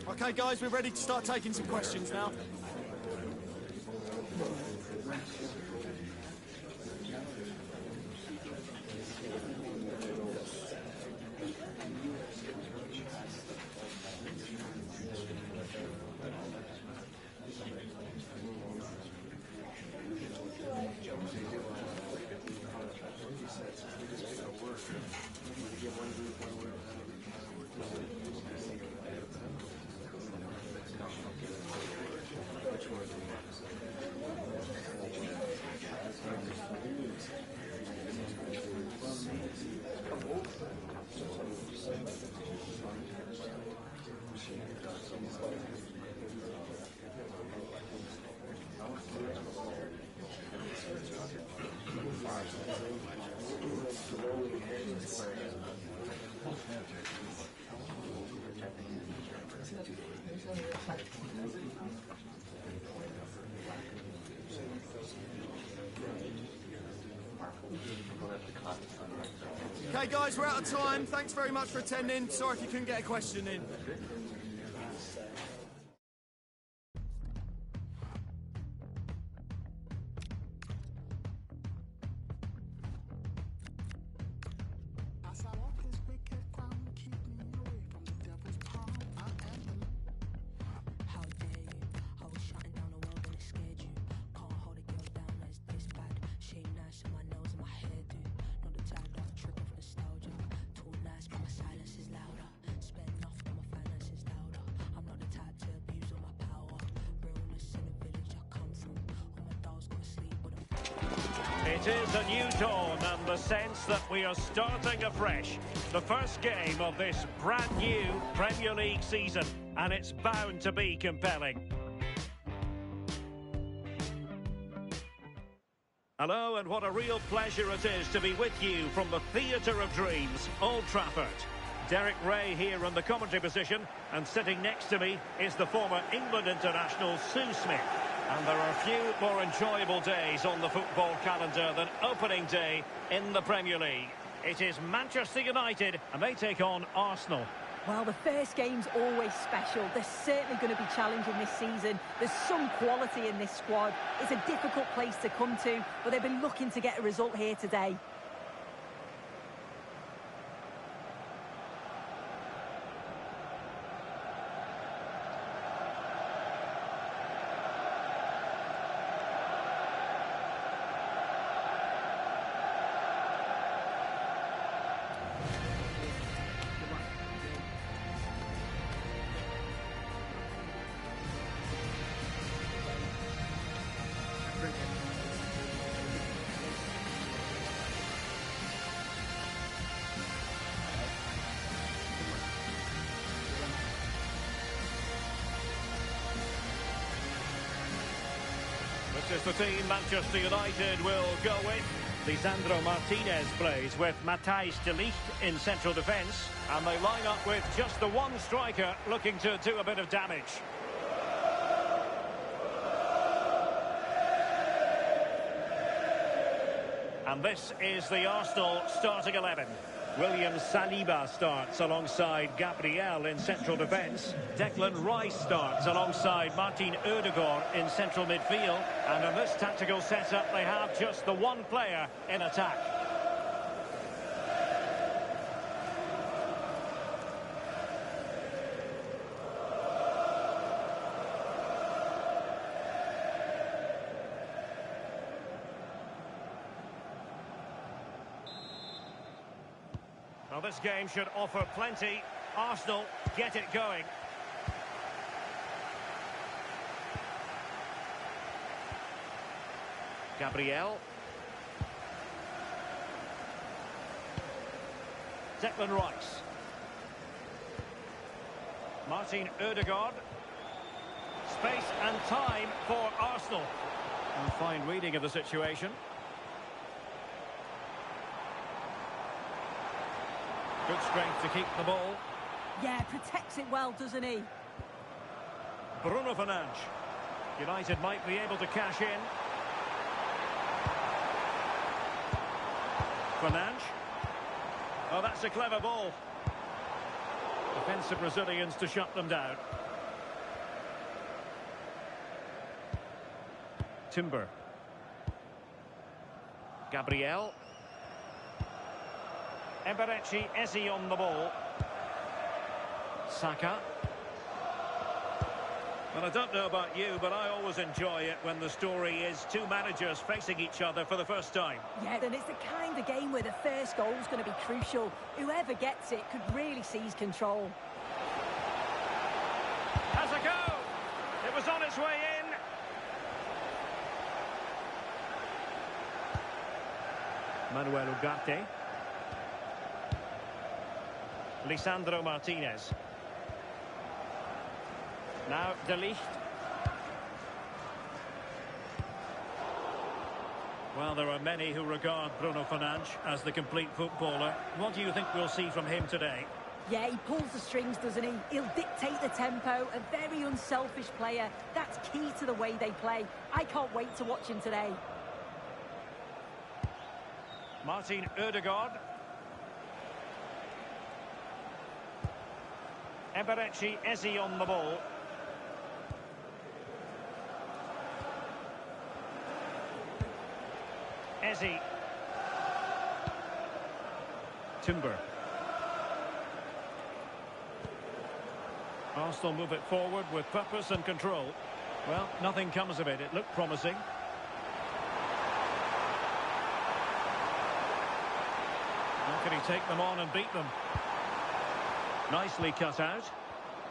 Okay, guys, we're ready to start taking some questions now. Okay, guys, we're out of time. Thanks very much for attending. Sorry if you couldn't get a question in. It is a new dawn and the sense that we are starting afresh. The first game of this brand new Premier League season, and it's bound to be compelling. Hello, and what a real pleasure it is to be with you from the Theatre of Dreams, Old Trafford. Derek Ray here in the commentary position, and sitting next to me is the former England international Sue Smith. And there are few more enjoyable days on the football calendar than opening day in the Premier League. It is Manchester United, and they take on Arsenal. Well, the first game's always special. They're certainly going to be challenging this season. There's some quality in this squad. It's a difficult place to come to, but they've been looking to get a result here today. This is the team Manchester United will go with. Lisandro Martinez plays with Matthijs de Ligt in central defence. And they line up with just the one striker looking to do a bit of damage. And this is the Arsenal starting 11. William Saliba starts alongside Gabriel in central defence. Declan Rice starts alongside Martin Ødegaard in central midfield. And in this tactical setup, they have just the one player in attack. Well, this game should offer plenty. Arsenal get it going. Gabriel. Declan Rice. Martin Ødegaard. Space and time for Arsenal. And fine reading of the situation. Good strength to keep the ball. Yeah, protects it well, doesn't he? Bruno Fernandes. United might be able to cash in. Fernandes. Oh, that's a clever ball. Defensive Brazilians to shut them down. Timber. Gabriel. Eberechi Eze on the ball. Saka. Well, I don't know about you, but I always enjoy it when the story is two managers facing each other for the first time. Yeah, and it's the kind of game where the first goal is going to be crucial. Whoever gets it could really seize control. Has a go! It was on its way in. Manuel Ugarte. Lisandro Martinez. Now De Ligt. Well, there are many who regard Bruno Fernandes as the complete footballer. What do you think we'll see from him today? Yeah, he pulls the strings, doesn't he? He'll dictate the tempo, a very unselfish player. That's key to the way they play. I can't wait to watch him today. Martin Ødegaard. Eberechi Eze on the ball. Eze. Timber. Arsenal move it forward with purpose and control. Well, nothing comes of it. It looked promising. How can he take them on and beat them? Nicely cut out.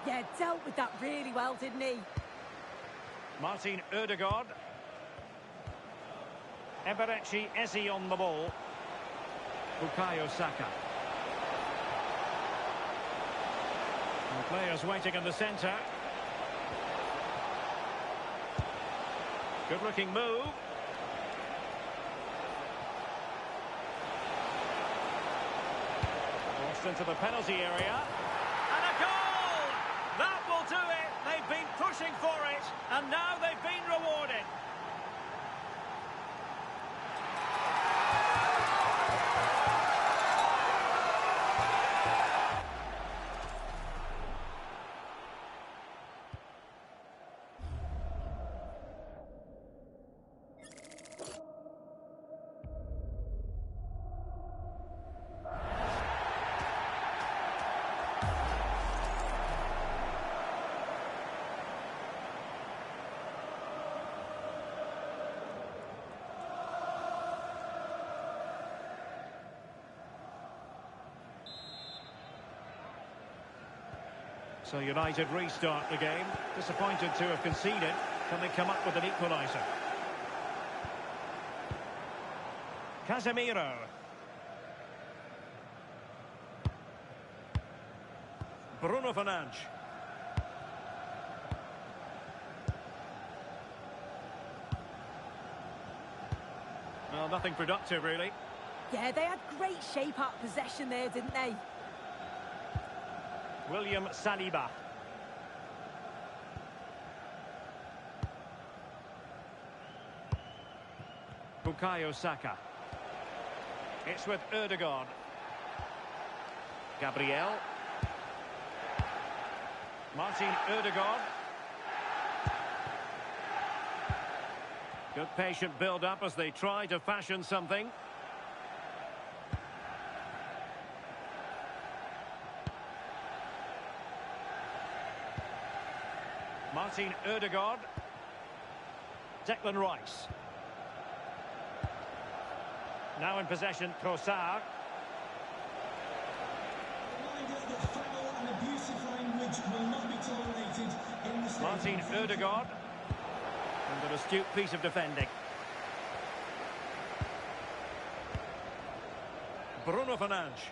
Yeah, dealt with that really well, didn't he? Martin Ødegaard. Eberechi Eze on the ball. Bukayo Saka. And the players waiting in the centre. Good looking move. Forced into the penalty area. And a goal! That will do it. They've been pushing for it. And now they've been rewarded. So United restart the game. Disappointed to have conceded. Can they come up with an equaliser? Casemiro. Bruno Fernandes. Well, nothing productive, really. Yeah, they had great shape up possession there, didn't they? William Saliba. Bukayo Saka. It's with Ødegaard. Gabriel. Martin Ødegaard. Good patient build-up as they try to fashion something. Martin Ødegaard. Declan Rice. Now in possession, Trossard. Martin Ødegaard. And an astute piece of defending. Bruno Fernandes.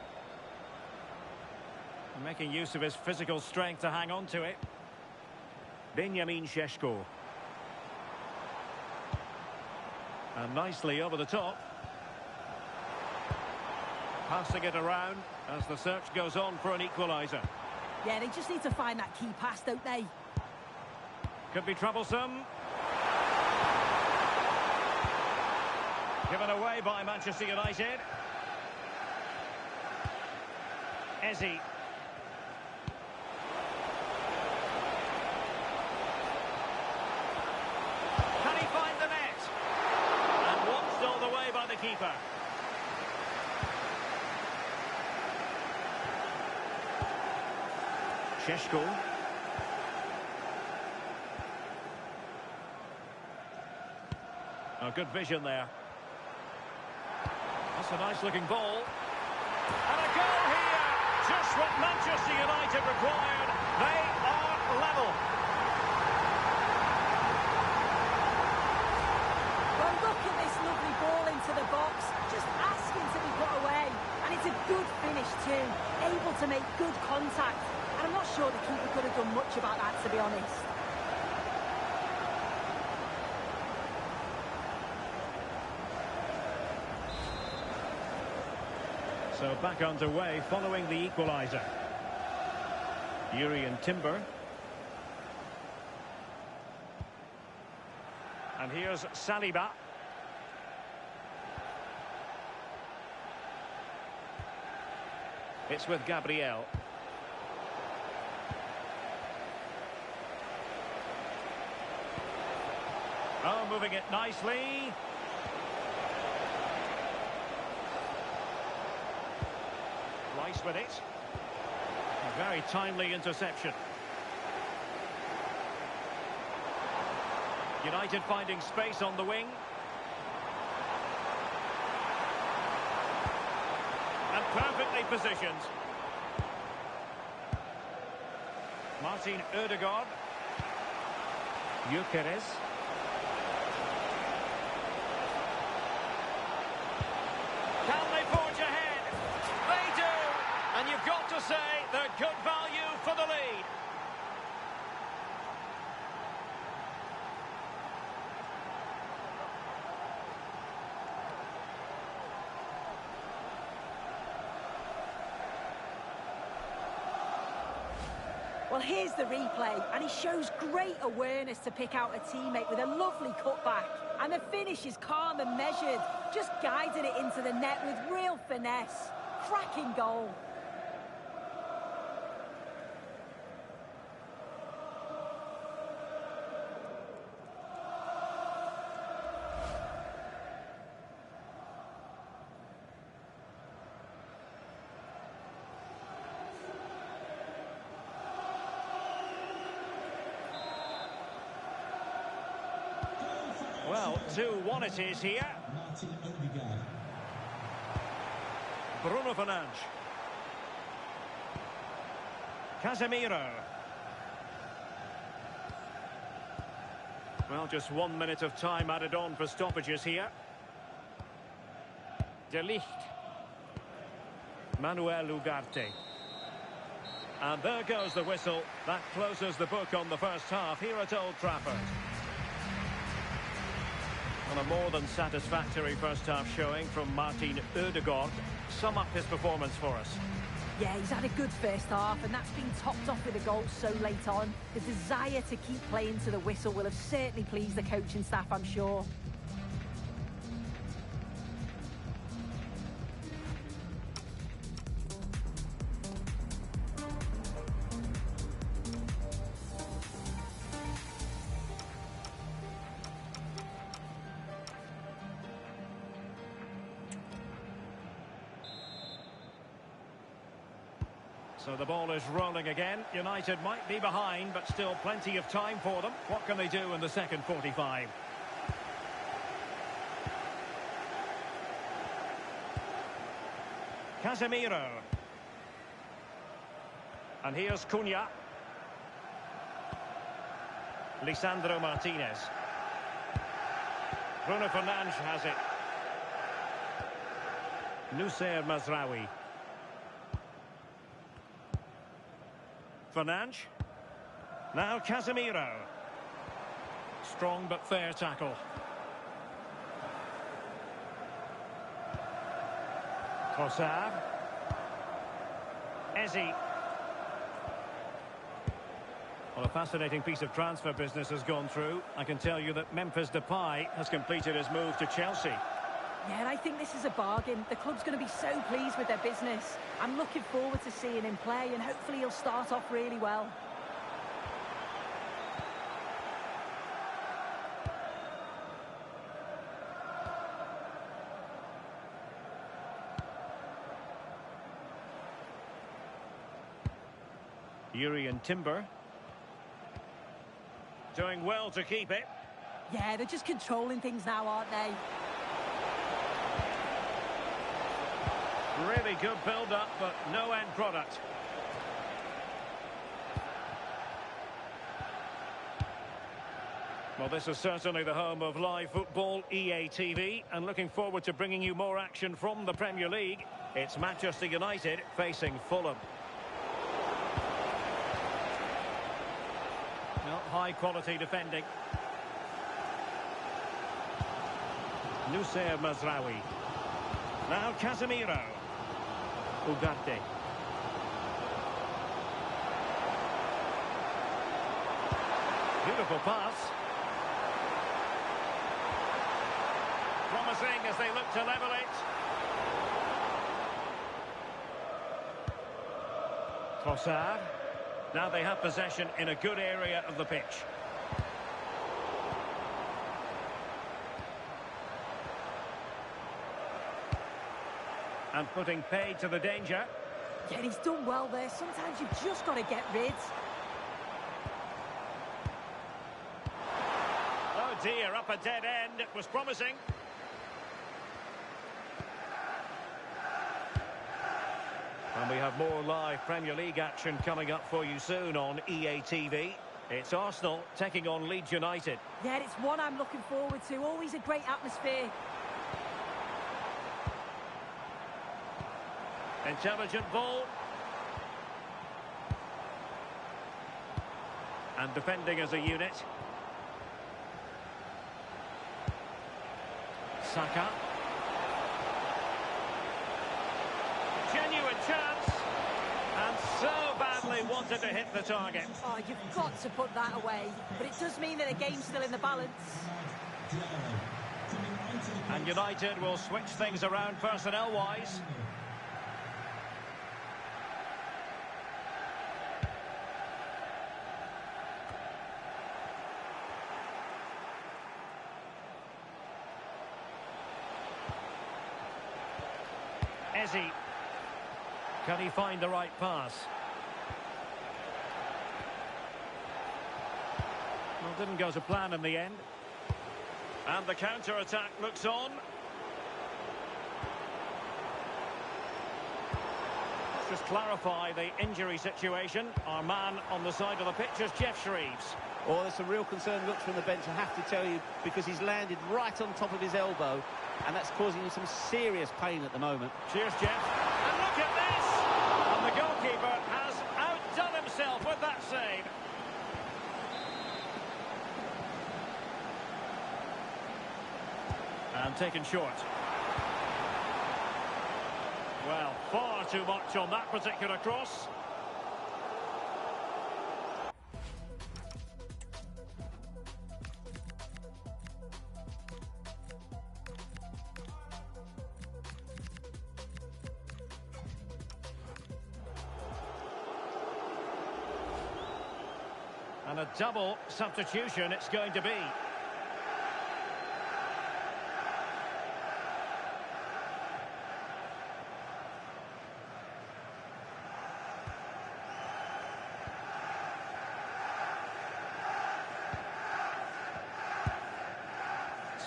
Making use of his physical strength to hang on to it. Benjamin Šeško. And nicely over the top. Passing it around as the search goes on for an equaliser. Yeah, they just need to find that key pass, don't they? Could be troublesome. Given away by Manchester United. Eze. Can he find the net? keeper. Šeško. A good vision there. That's a nice looking ball. And a goal here! Just what Manchester United required. They are level. Well, look at this lovely ball into the box. Just asking to be put away. And it's a good finish too. Able to make good contact. And I'm not sure the keeper could have done much about that, to be honest. So back underway following the equaliser. Jurrien Timber. And here's Saliba. It's with Gabriel. Oh, moving it nicely. Rice with it. A very timely interception. United finding space on the wing. And perfectly positioned. Martin Ødegaard. Gyökeres. Can they forge ahead? They do! And you've got to say they're good value for the lead. Well, here's the replay, and he shows great awareness to pick out a teammate with a lovely cutback. And the finish is calm and measured, just guiding it into the net with real finesse. Cracking goal. Well, 2-1 it is here. Martin Ødegaard. Bruno Fernandes. Casemiro. Well, just 1 minute of time added on for stoppages here. De Ligt. Manuel Ugarte. And there goes the whistle. That closes the book on the first half here at Old Trafford. On a more than satisfactory first half showing from Martin Ødegaard. Sum up his performance for us. Yeah, he's had a good first half, and that's been topped off with a goal so late on. The desire to keep playing to the whistle will have certainly pleased the coaching staff, I'm sure. So the ball is rolling again. United might be behind, but still plenty of time for them. What can they do in the second 45? Casemiro. And here's Cunha. Lisandro Martinez. Bruno Fernandes has it. Noussair Mazraoui. Fernandes. Now Casemiro. Strong but fair tackle. Trossard. Eze. Well, a fascinating piece of transfer business has gone through. I can tell you that Memphis Depay has completed his move to Chelsea. Yeah, and I think this is a bargain. The club's going to be so pleased with their business. I'm looking forward to seeing him play, and hopefully he'll start off really well. Jurrien Timber. Doing well to keep it. Yeah, they're just controlling things now, aren't they? Really good build-up, but no end product. Well, this is certainly the home of live football, EA TV, and looking forward to bringing you more action from the Premier League. It's Manchester United facing Fulham. Not high-quality defending. Noussair Mazraoui. Now Casemiro. Ugarte. Beautiful pass. Promising as they look to level it. Trossard. Now they have possession in a good area of the pitch. And putting paid to the danger. Yeah, he's done well there. Sometimes you've just got to get rid. Oh dear, up a dead end. It was promising. And we have more live Premier League action coming up for you soon on EA TV. It's Arsenal taking on Leeds United. Yeah, it's one I'm looking forward to. Always a great atmosphere. Intelligent ball. And defending as a unit. Saka. Genuine chance. And so badly wanted to hit the target. Oh, you've got to put that away. But it does mean that the game's still in the balance. And United will switch things around personnel-wise. Eze. Can he find the right pass? Well, didn't go to plan in the end. And the counter-attack looks on. Let's just clarify the injury situation. Our man on the side of the pitch is Geoff Shreeves. Oh, there's some real concerned looks from the bench, I have to tell you, because he's landed right on top of his elbow, and that's causing him some serious pain at the moment. Cheers, Jeff. And look at this! And the goalkeeper has outdone himself with that save. And taken short. Well, far too much on that particular cross. And a double substitution it's going to be.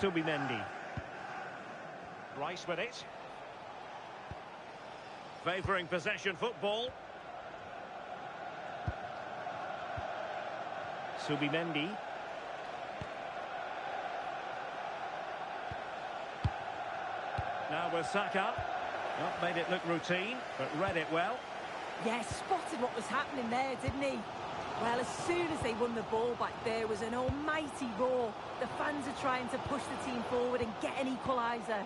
Subimendi. Rice with it. Favouring possession football. Subimendi. Now with Saka. Well, made it look routine, but read it well. Yeah, spotted what was happening there, didn't he? Well, as soon as they won the ball back, there was an almighty roar. The fans are trying to push the team forward and get an equaliser.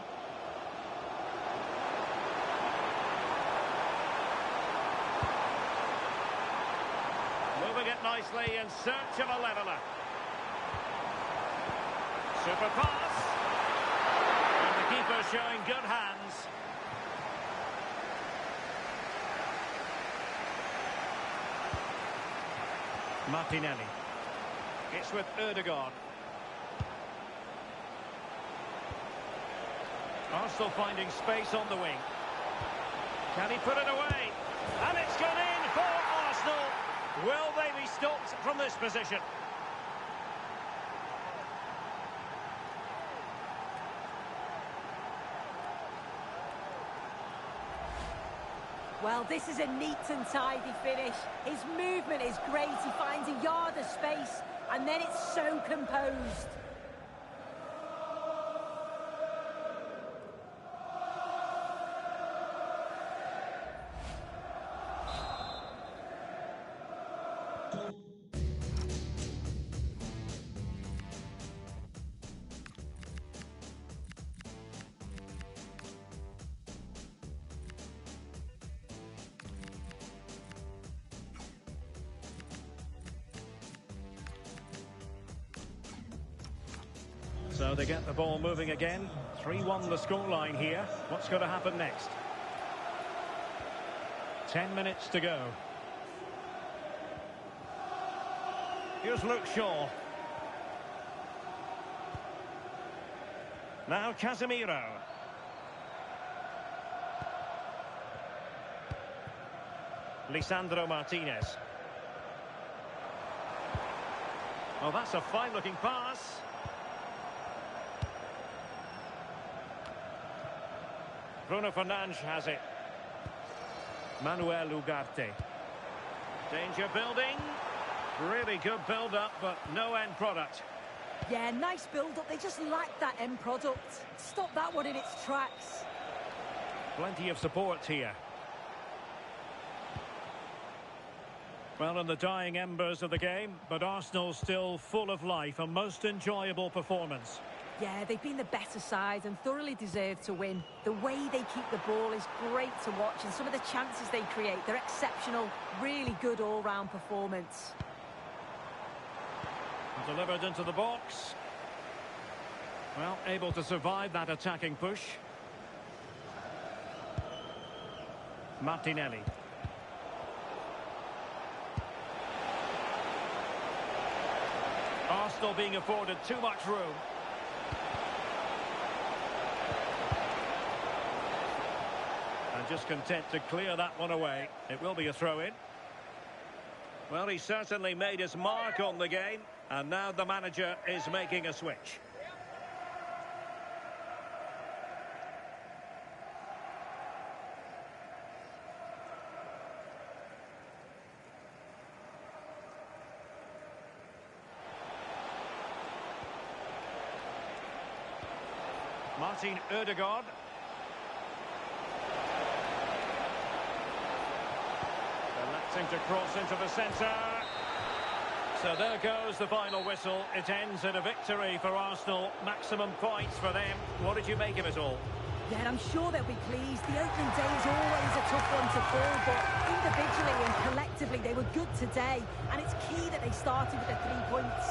Moving it nicely in search of a leveller. Super pass. And the keeper showing good hands. Martinelli. It's with Ødegaard. Arsenal finding space on the wing. Can he put it away? And it's gone in for Arsenal. Will they be stopped from this position? Well, this is a neat and tidy finish. His movement is great. He finds a yard of space, and then it's so composed. So they get the ball moving again. 3-1 the scoreline here. What's going to happen next? 10 minutes to go. Here's Luke Shaw. Now Casemiro. Lisandro Martinez. Oh, that's a fine-looking pass. Bruno Fernandes has it. Manuel Ugarte. Danger building. Really good build-up, but no end product. Yeah, nice build-up. They just lack that end product. Stop that one in its tracks. Plenty of support here. Well, in the dying embers of the game, but Arsenal still full of life. A most enjoyable performance. Yeah, they've been the better side and thoroughly deserve to win. The way they keep the ball is great to watch, and some of the chances they create, they're exceptional. Really good all-round performance. Delivered into the box. Well, able to survive that attacking push. Martinelli. Arsenal being afforded too much room. And just content to clear that one away. It will be a throw-in. Well, he certainly made his mark on the game, and now the manager is making a switch. Martin Ødegaard. Electing to cross into the centre. So there goes the final whistle. It ends in a victory for Arsenal. Maximum points for them. What did you make of it all? Yeah, I'm sure they'll be pleased. The opening day is always a tough one to call, but individually and collectively they were good today. And it's key that they started with the 3 points.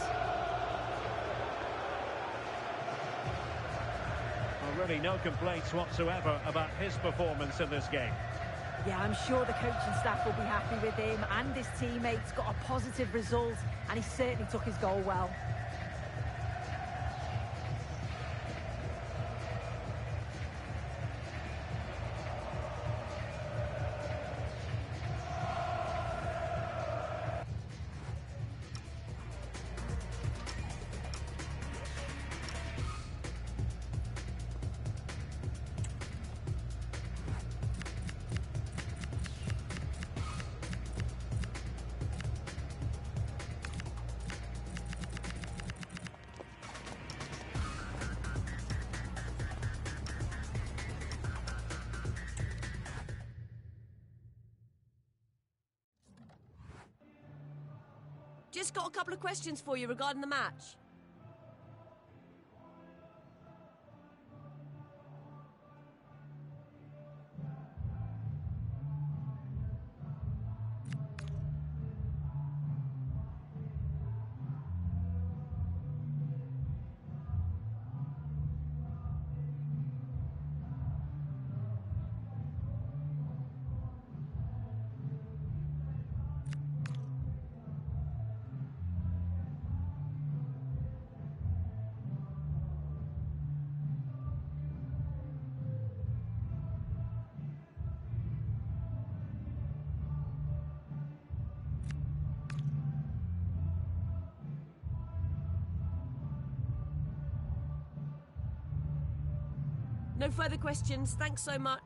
Well, really no complaints whatsoever about his performance in this game. Yeah, I'm sure the coaching staff will be happy with him, and his teammates got a positive result, and he certainly took his goal well. Just got a couple of questions for you regarding the match. No further questions. Thanks so much.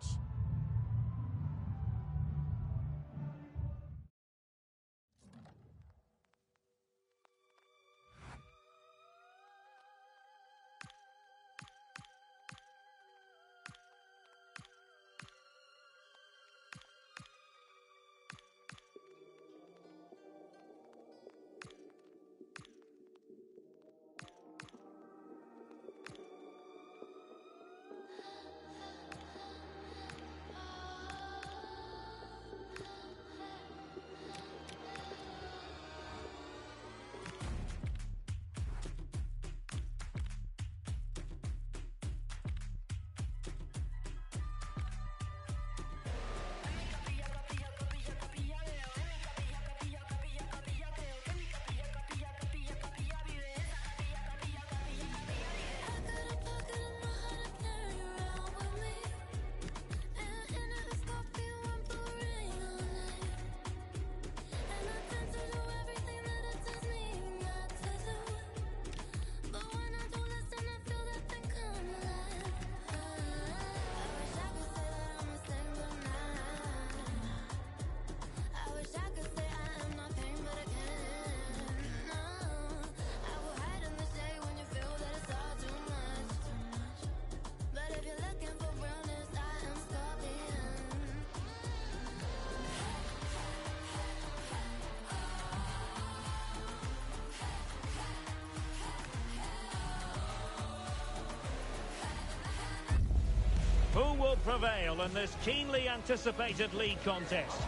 Who will prevail in this keenly anticipated league contest?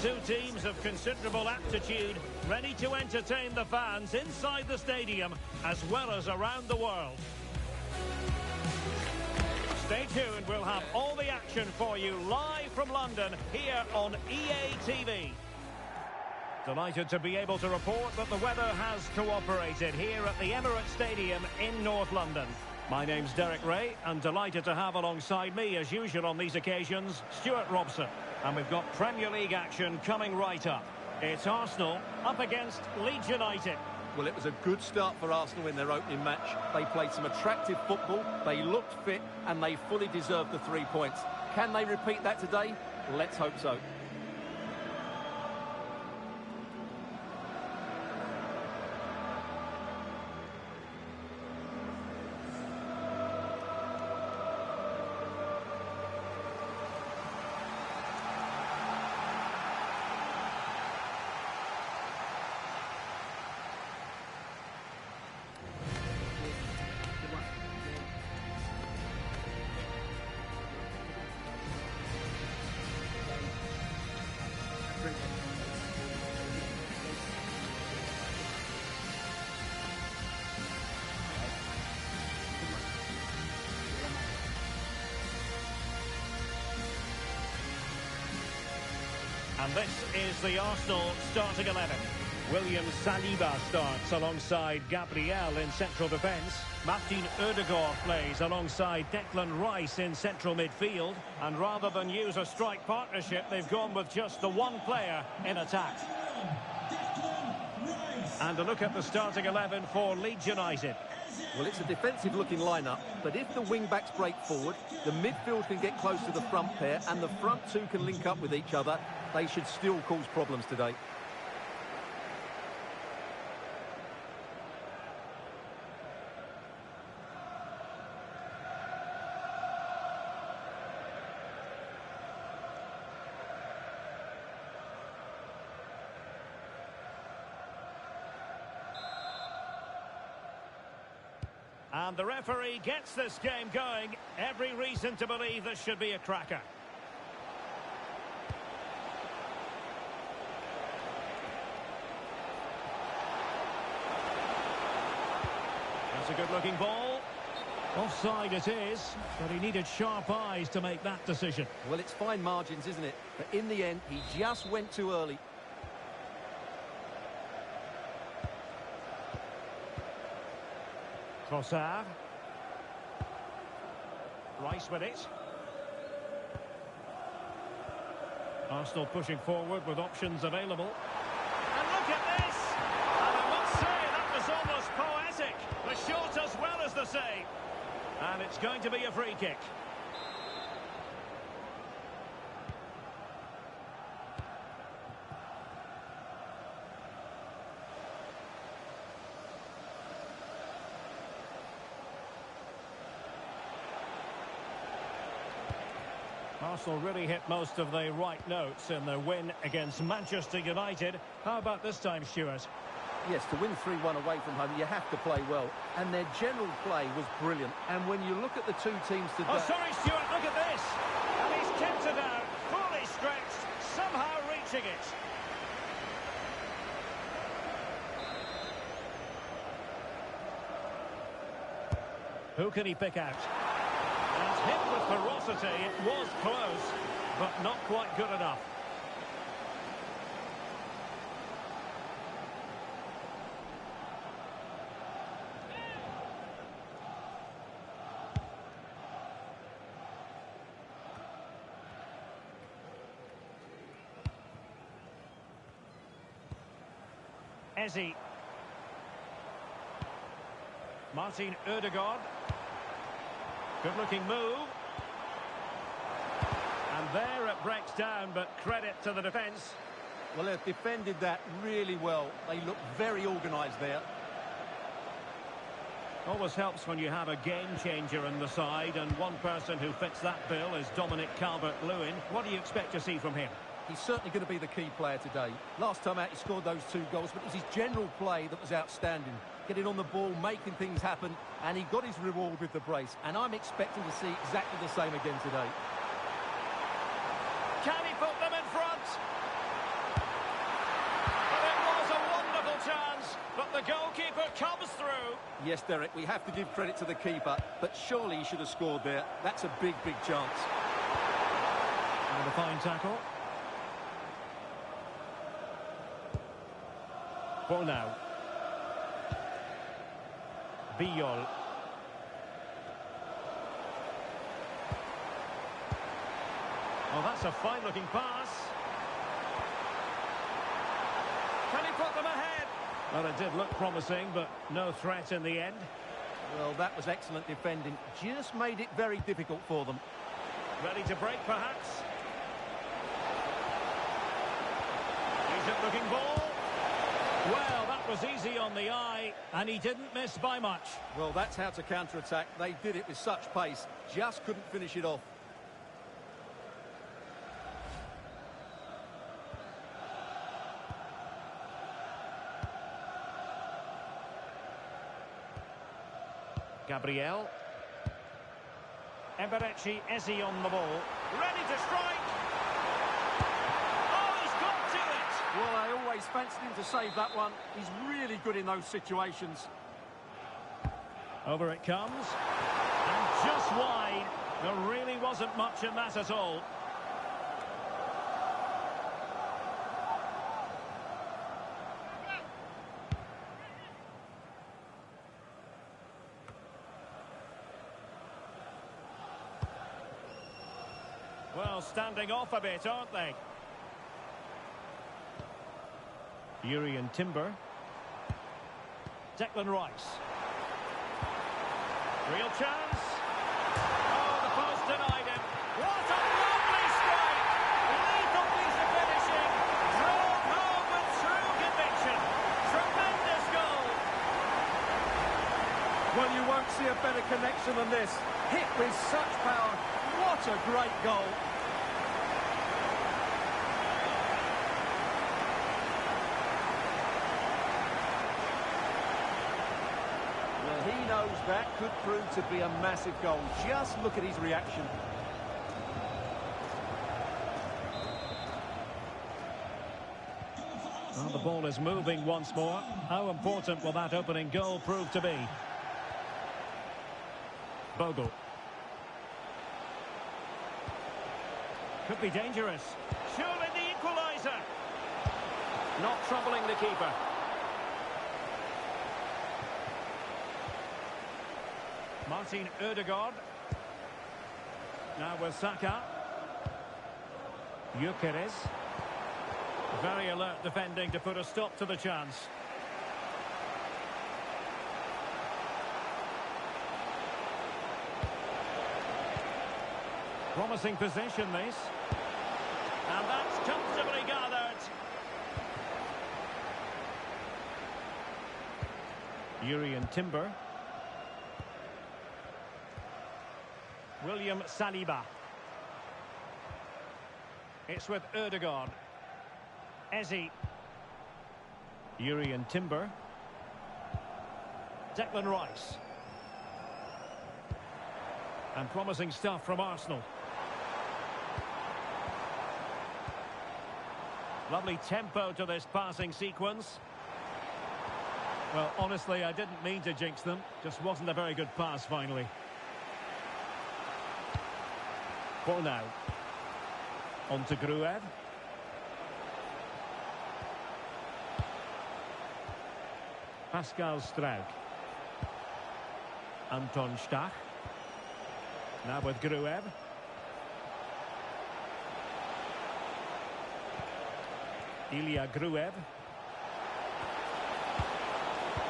Two teams of considerable aptitude, ready to entertain the fans inside the stadium as well as around the world. Stay tuned, we'll have all the action for you live from London here on EA TV. Delighted to be able to report that the weather has cooperated here at the Emirates Stadium in North London. My name's Derek Ray, and delighted to have alongside me, as usual on these occasions, Stuart Robson. And we've got Premier League action coming right up. It's Arsenal up against Leeds United. Well, it was a good start for Arsenal in their opening match. They played some attractive football, they looked fit, and they fully deserved the 3 points. Can they repeat that today? Let's hope so. And this is the Arsenal starting 11. William Saliba starts alongside Gabriel in central defence. Martin Odegaard plays alongside Declan Rice in central midfield. And rather than use a strike partnership, they've gone with just the one player in attack. And a look at the starting 11 for Leeds United. Well, it's a defensive-looking lineup, but if the wing-backs break forward, the midfield can get close to the front pair, and the front two can link up with each other, they should still cause problems today. And the referee gets this game going. Every reason to believe this should be a cracker. That's a good-looking ball. Offside it is, but he needed sharp eyes to make that decision. Well, it's fine margins, isn't it? But in the end, he just went too early. Trossard. Rice with it. Arsenal pushing forward with options available. And look at this! And I must say, that was almost poetic. The shot as well as the save. And it's going to be a free kick. Arsenal really hit most of the right notes in their win against Manchester United. How about this time, Stuart? Yes, to win 3-1 away from home, you have to play well. And their general play was brilliant. And when you look at the two teams today... Oh, sorry, Stuart, look at this. And he's kept it out, fully stretched, somehow reaching it. Who can he pick out? And hit with ferocity. It was close, but not quite good enough. Eze. Martin Ødegaard. Good-looking move. And there it breaks down, but credit to the defence. Well, they've defended that really well. They look very organised there. Always helps when you have a game-changer in the side, and one person who fits that bill is Dominic Calvert-Lewin. What do you expect to see from him? He's certainly going to be the key player today. Last time out, he scored those 2 goals, but it was his general play that was outstanding. Getting on the ball, making things happen, and he got his reward with the brace. And I'm expecting to see exactly the same again today. Can he put them in front? But it was a wonderful chance, but the goalkeeper comes through. Yes, Derek, we have to give credit to the keeper, but surely he should have scored there. That's a big, big chance. And a fine tackle. Bornau. Biol. Oh, that's a fine-looking pass. Can he put them ahead? Well, it did look promising, but no threat in the end. Well, that was excellent defending. Just made it very difficult for them. Ready to break, perhaps? Decent-looking ball. Well, that was easy on the eye, and he didn't miss by much. Well, that's how to counter-attack. They did it with such pace, just couldn't finish it off. Gabriel. Eberechi Eze on the ball. Ready to strike. Oh, he's got to it. Well, I always fancied him to save that one. He's really good in those situations. Over it comes. And just wide. There really wasn't much in that at all. Well, standing off a bit, aren't they? Jurrien Timber. Declan Rice. Real chance. Oh, the post denied him. What a lovely strike! Lethal piece of finishing. Drove home with true conviction. Tremendous goal. Well, you won't see a better connection than this. Hit with such power. What a great goal. Well, he knows that could prove to be a massive goal. Just look at his reaction. Well, the ball is moving once more. How important will that opening goal prove to be? Bogle. Could be dangerous. Surely the equaliser. Not troubling the keeper. Martin Ødegaard. Now with Saka. Gyökeres. Very alert defending to put a stop to the chance. Promising position, this. And that's comfortably gathered. Jurrien Timber. William Saliba. It's with Ødegaard. Eze. Jurrien Timber. Declan Rice. And promising stuff from Arsenal. Lovely tempo to this passing sequence. Well, honestly, I didn't mean to jinx them. Just wasn't a very good pass, finally. For now. On to Gruev. Pascal Struijk. Anton Stach. Now with Gruev. Ilya Gruev.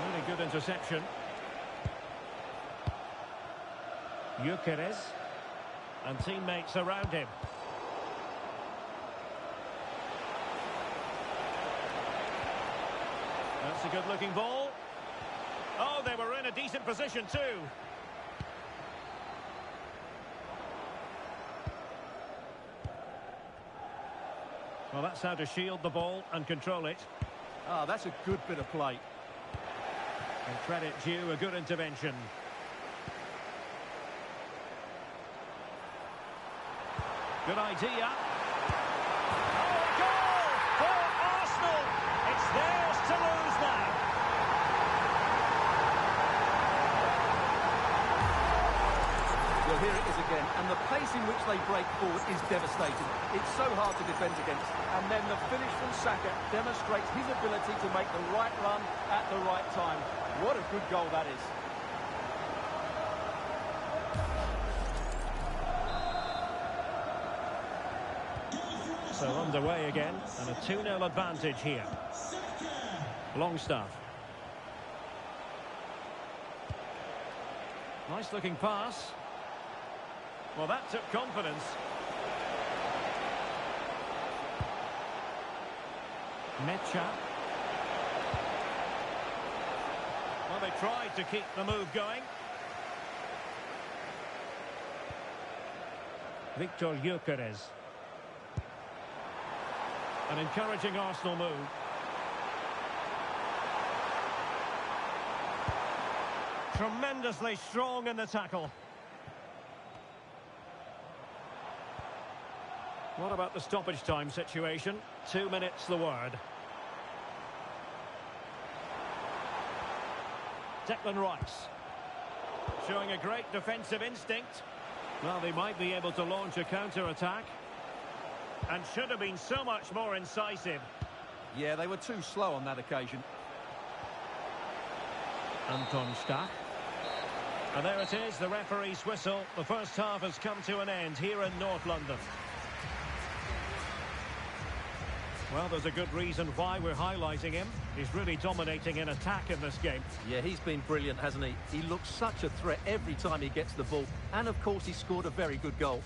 Really good interception. Gyökeres. And teammates around him. That's a good-looking ball. Oh, they were in a decent position too. Well, that's how to shield the ball and control it. Ah, that's a good bit of play. And credit due, a good intervention. Good idea. Oh, a goal for Arsenal! It's theirs to lose now. Well, here it is again, and the pace in which they break forward is devastating. It's so hard to defend against. And then the finish from Saka demonstrates his ability to make the right run at the right time. What a good goal that is. So underway again, and a 2-0 advantage here. Longstaff. Nice looking pass. Well, that took confidence. Mecha. Well, they tried to keep the move going. Viktor Gyökeres. An encouraging Arsenal move. Tremendously strong in the tackle. What about the stoppage time situation? 2 minutes the word. Declan Rice. Showing a great defensive instinct. Well, they might be able to launch a counter-attack. And should have been so much more incisive. Yeah, they were too slow on that occasion. Anton Stach. And there it is, the referee's whistle. The first half has come to an end here in North London. Well, there's a good reason why we're highlighting him. He's really dominating in attack in this game. Yeah, he's been brilliant, hasn't he? He looks such a threat every time he gets the ball. And, of course, he scored a very good goal.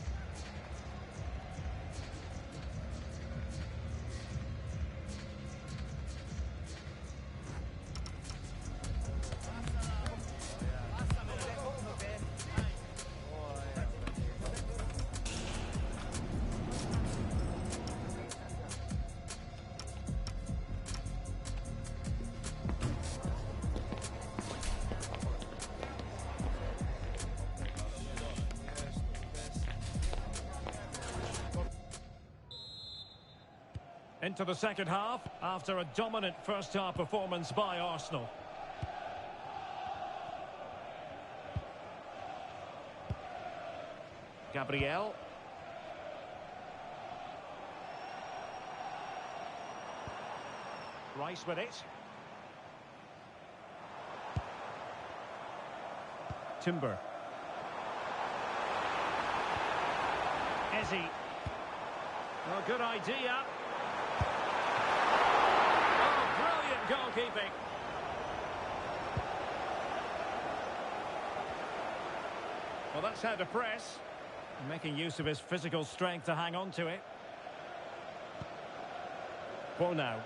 Into the second half, after a dominant first-half performance by Arsenal. Gabriel. Rice with it. Timber. Eze. Well, good idea. Goalkeeping. Well, that's how to press. Making use of his physical strength to hang on to it. For now.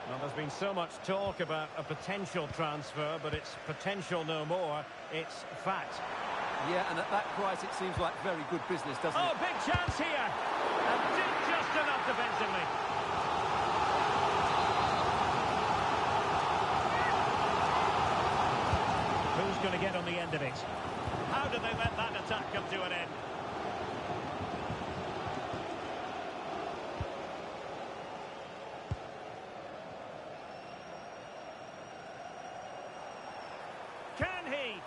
Well, there's been so much talk about a potential transfer, but it's potential no more. It's fact. Yeah, and at that price, it seems like very good business, doesn't it? Oh, big chance here. And did just enough defensively. Who's going to get on the end of it? How did they let that attack come to an end? Can he?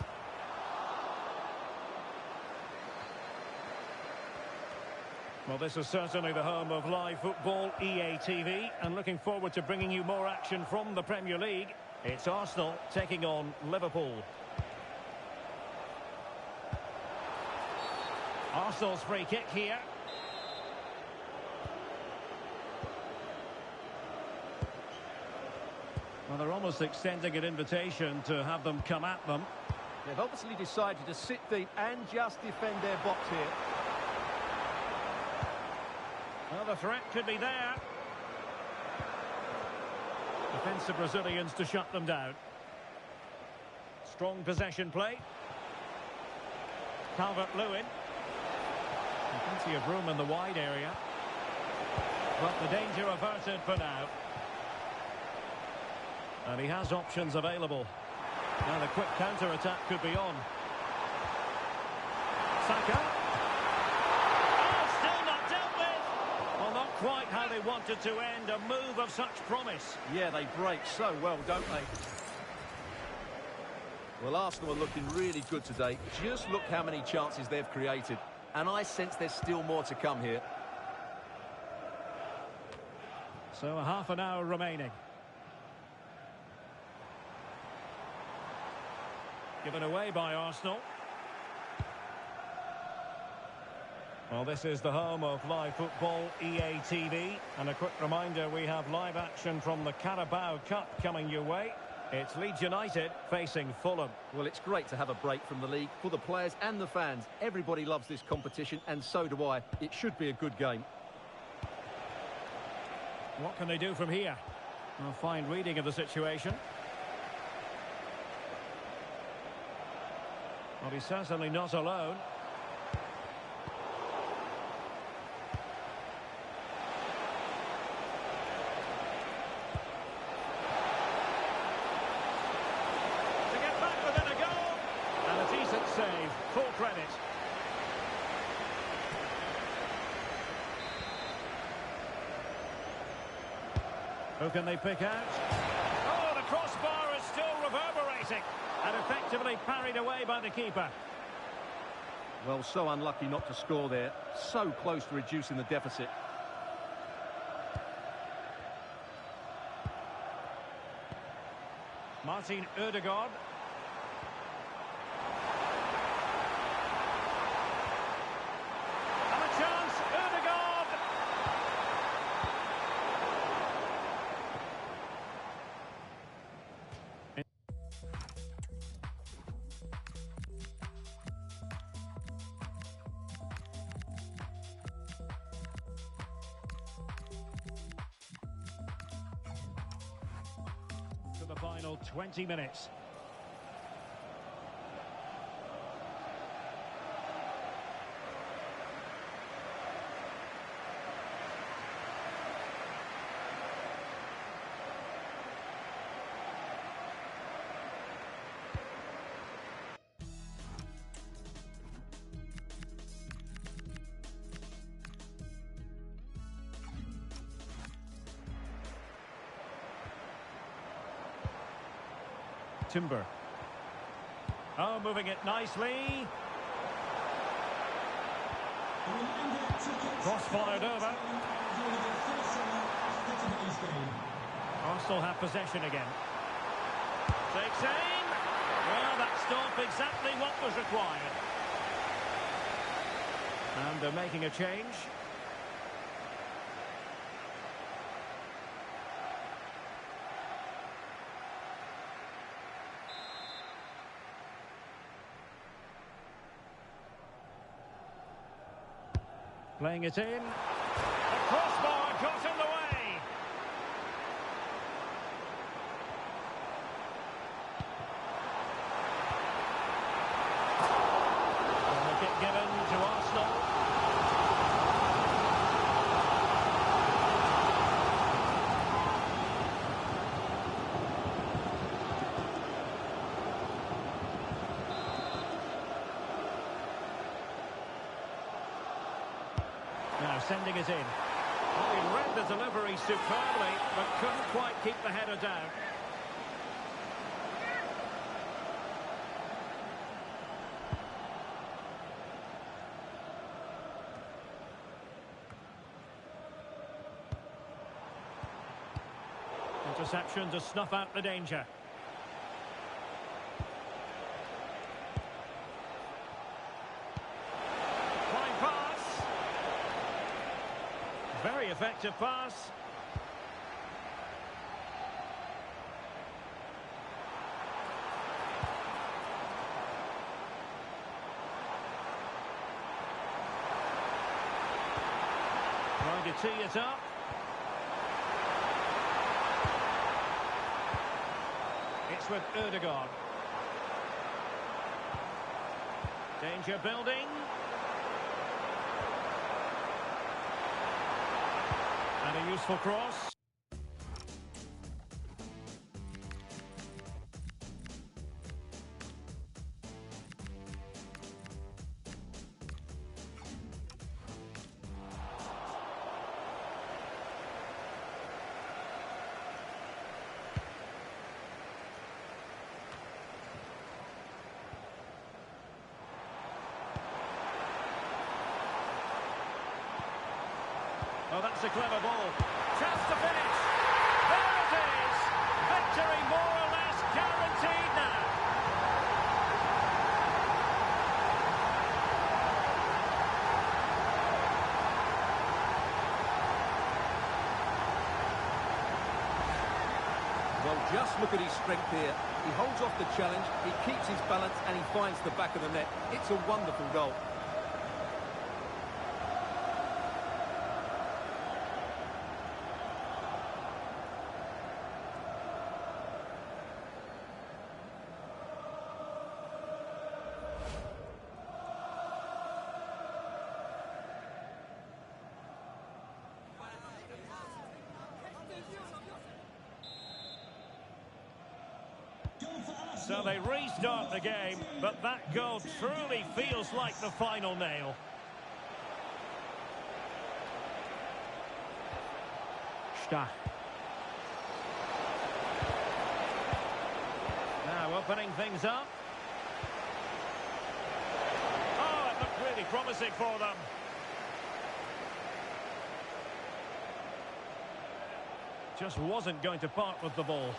Well, this is certainly the home of live football, EA TV, and looking forward to bringing you more action from the Premier League. It's Arsenal taking on Liverpool. Arsenal's free kick here. Well, they're almost extending an invitation to have them come at them. They've obviously decided to sit deep and just defend their box here. Well, the threat could be there. Defensive Brazilians to shut them down. Strong possession play. Calvert-Lewin. Plenty of room in the wide area. But the danger averted for now. And he has options available. Now the quick counter-attack could be on. Saka. Oh, still not dealt with. Well, not quite how they wanted to end a move of such promise. Yeah, they break so well, don't they? Well, Arsenal are looking really good today. Just look how many chances they've created. And I sense there's still more to come here. So a half an hour remaining. Given away by Arsenal. Well, this is the home of live football, EA TV. And a quick reminder, we have live action from the Carabao Cup coming your way. It's Leeds United facing Fulham. Well, it's great to have a break from the league for the players and the fans. Everybody loves this competition, and so do I. It should be a good game. What can they do from here? A fine reading of the situation. Well, he's certainly not alone. To get back within a goal. And a decent save. Full credit. Who can they pick out? Oh, the crossbar is still reverberating. And effectively parried away by the keeper. Well, so unlucky not to score there. So close to reducing the deficit. Martin Ødegaard. And a chance, Ødegaard! To the final 20 minutes. Timber. Oh, moving it nicely. Cross fired over. Arsenal have possession again. Takes aim. Well, that stop exactly what was required. And they're making a change. Playing it in. The crossbar got in the way. sending it in. Well, he read the delivery superbly, but couldn't quite keep the header down. Interception to snuff out the danger. Fine pass. Very effective pass. Trying to tee it up. It's with Ødegaard. Danger building. And a useful cross. Oh, that's a clever ball. Chance to finish. There it is. Victory more or less guaranteed now. Well, just look at his strength here. He holds off the challenge, he keeps his balance, and he finds the back of the net. It's a wonderful goal. So they restart the game, but that goal truly feels like the final nail. Stach. Now opening things up. Oh, it looked really promising for them. Just wasn't going to part with the ball.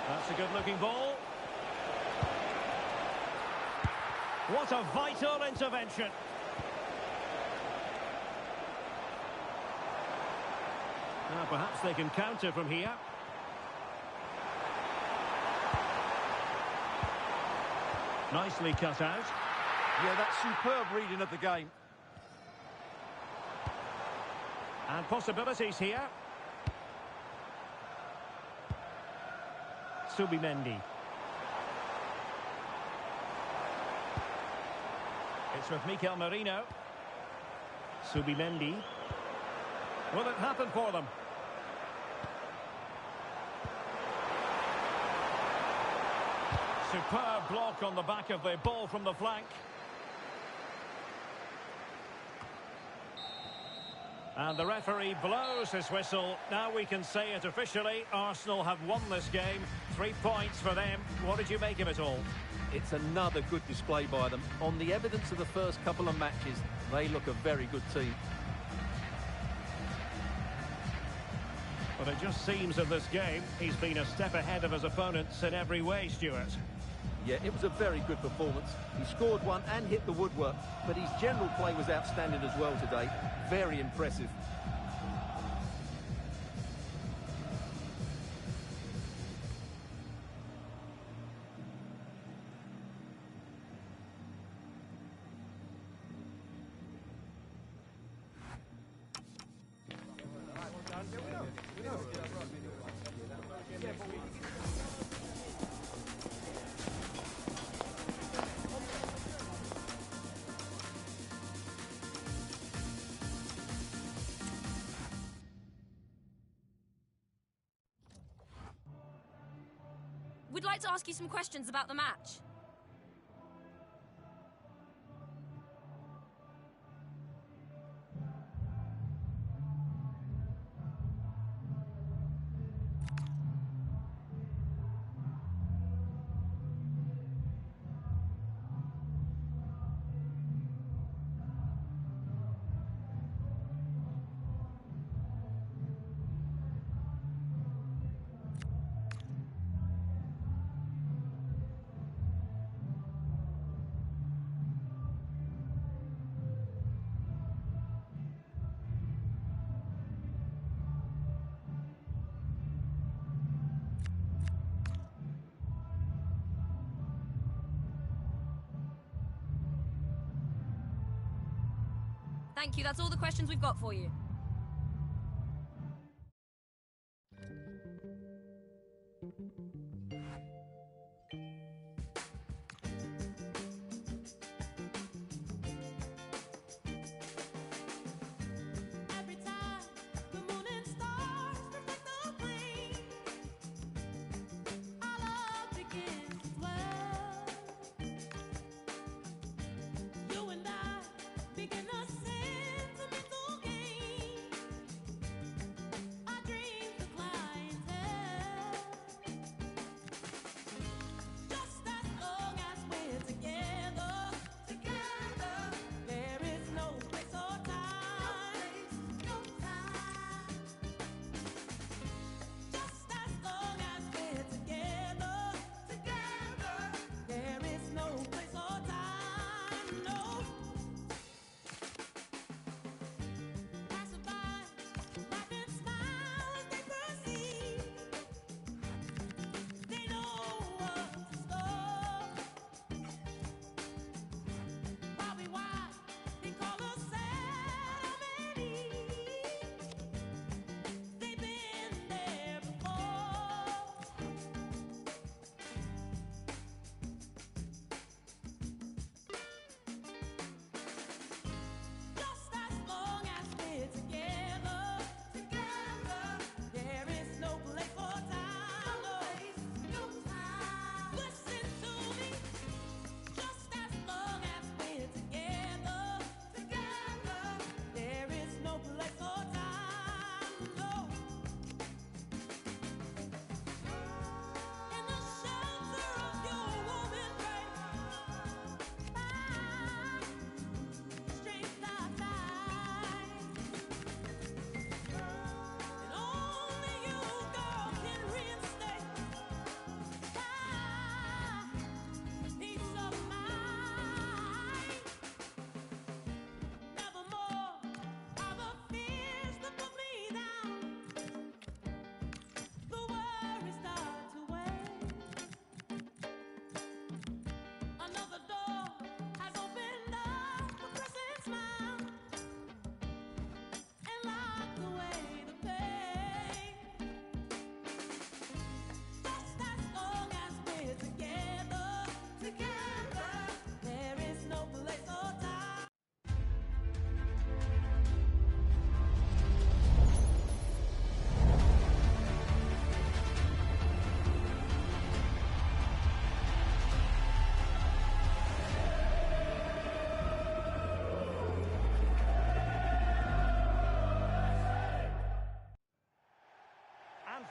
That's a good-looking ball. What a vital intervention. Now, perhaps they can counter from here. Nicely cut out. Yeah, that's superb reading of the game. And possibilities here. Subimendi. It's with Mikel Merino. Subimendi. Will it happen for them? Superb block on the back of the ball from the flank. And the referee blows his whistle. Now we can say it officially. Arsenal have won this game. 3 points for them. What did you make of it all? It's another good display by them. On the evidence of the first couple of matches, they look a very good team. But it just seems in this game, he's been a step ahead of his opponents in every way, Stuart. Yeah, it was a very good performance. He scored one and hit the woodwork, but his general play was outstanding as well today. Very impressive. We'd like to ask you some questions about the match. Thank you. That's all the questions we've got for you.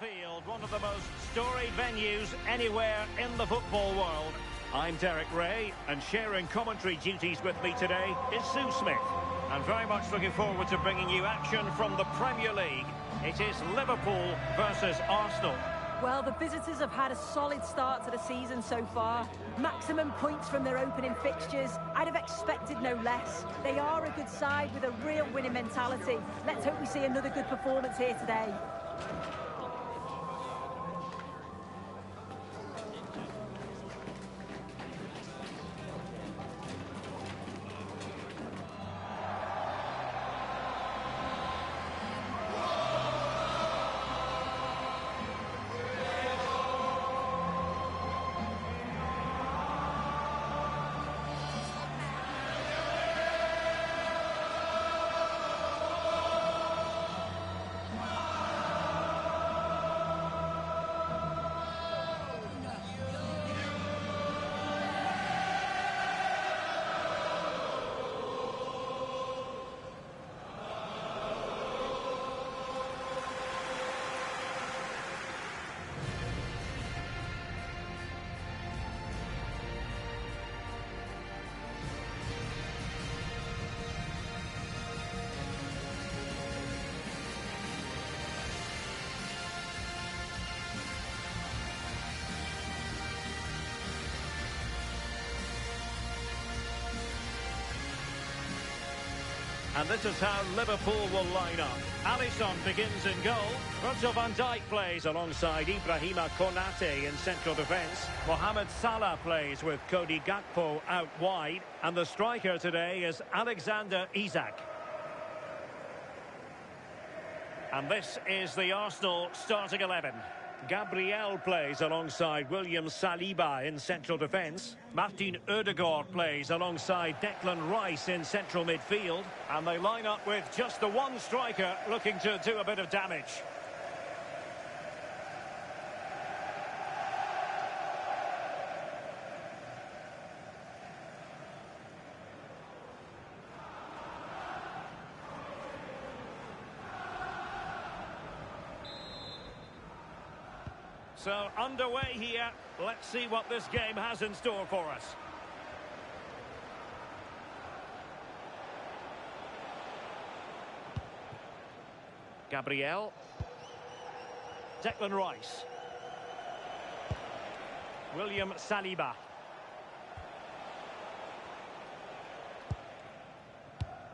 Anfield, one of the most storied venues anywhere in the football world. I'm Derek Ray, and sharing commentary duties with me today is Sue Smith. And very much looking forward to bringing you action from the Premier League. It is Liverpool versus Arsenal. Well, the visitors have had a solid start to the season so far. Maximum points from their opening fixtures. I'd have expected no less. They are a good side with a real winning mentality. Let's hope we see another good performance here today. And this is how Liverpool will line up. Alisson begins in goal. Virgil van Dijk plays alongside Ibrahima Konate in central defence. Mohamed Salah plays with Cody Gakpo out wide. And the striker today is Alexander Isak. And this is the Arsenal starting 11. Gabriel plays alongside William Saliba in central defence. Martin Odegaard plays alongside Declan Rice in central midfield. And they line up with just the one striker looking to do a bit of damage. So, underway here. Let's see what this game has in store for us. Gabriel. Declan Rice. William Saliba.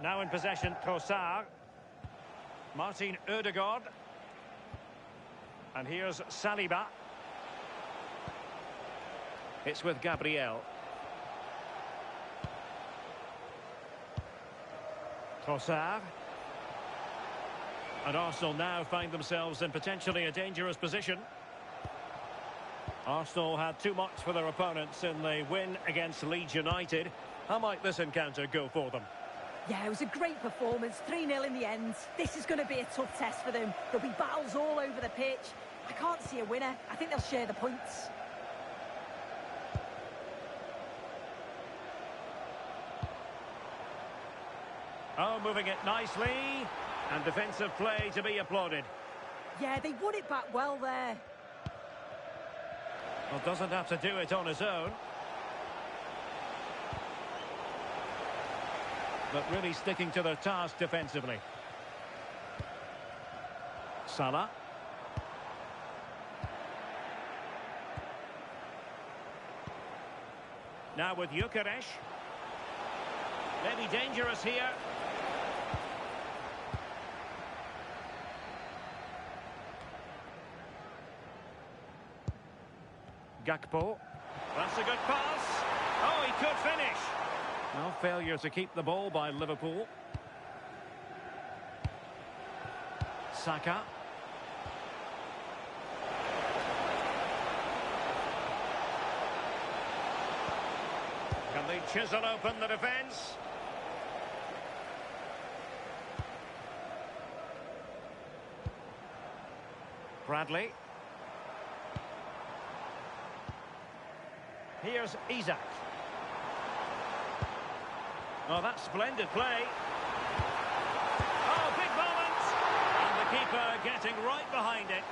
Now in possession, Trossard. Martin Odegaard. And here's Saliba. It's with Gabriel. Trossard. And Arsenal now find themselves in potentially a dangerous position. Arsenal had too much for their opponents in the win against Leeds United. How might this encounter go for them? Yeah, it was a great performance, 3-0 in the end. This is going to be a tough test for them. There'll be battles all over the pitch. I can't see a winner. I think they'll share the points. Oh, moving it nicely. And defensive play to be applauded. Yeah, they won it back well there. Well, doesn't have to do it on his own. But really sticking to their task defensively. Salah. Now with Gyökeres. Maybe dangerous here. Gakpo. That's a good pass. Oh, he could finish. No failure to keep the ball by Liverpool. Saka. Can they chisel open the defence? Bradley. Here's Isak. Oh, that's splendid play. Oh, big moment! And the keeper getting right behind it.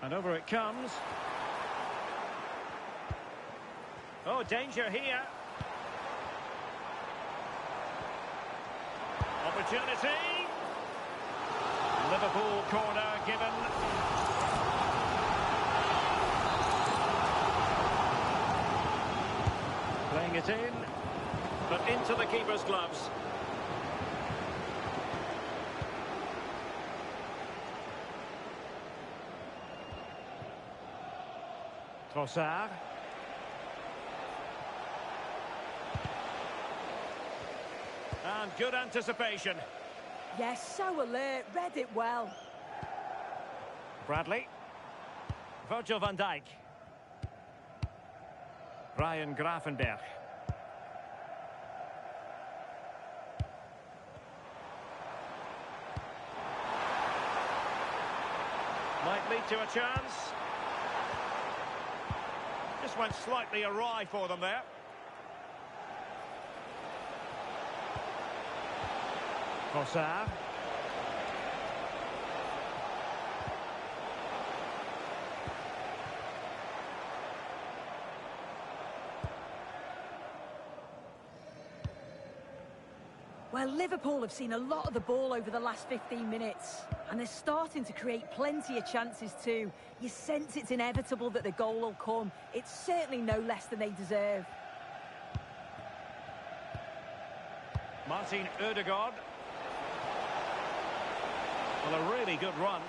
And over it comes. Oh, danger here. Opportunity. Liverpool corner given. Playing it in, but into the keeper's gloves. Trossard. And good anticipation. Yes, so alert, read it well. Bradley. Virgil van Dijk. Ryan Gravenberch. lead to a chance. Just went slightly awry for them there. Trossard. Well, Liverpool have seen a lot of the ball over the last 15 minutes, and they're starting to create plenty of chances too. You sense it's inevitable that the goal will come. It's certainly no less than they deserve. Martin Ødegaard. Well, a really good run.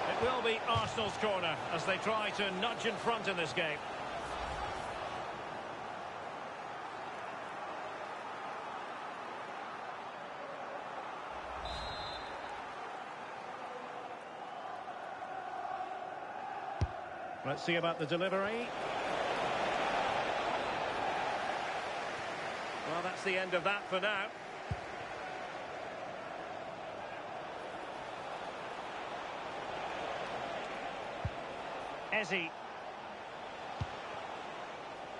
It will be Arsenal's corner as they try to nudge in front in this game. Let's see about the delivery. Well, that's the end of that for now. Eze.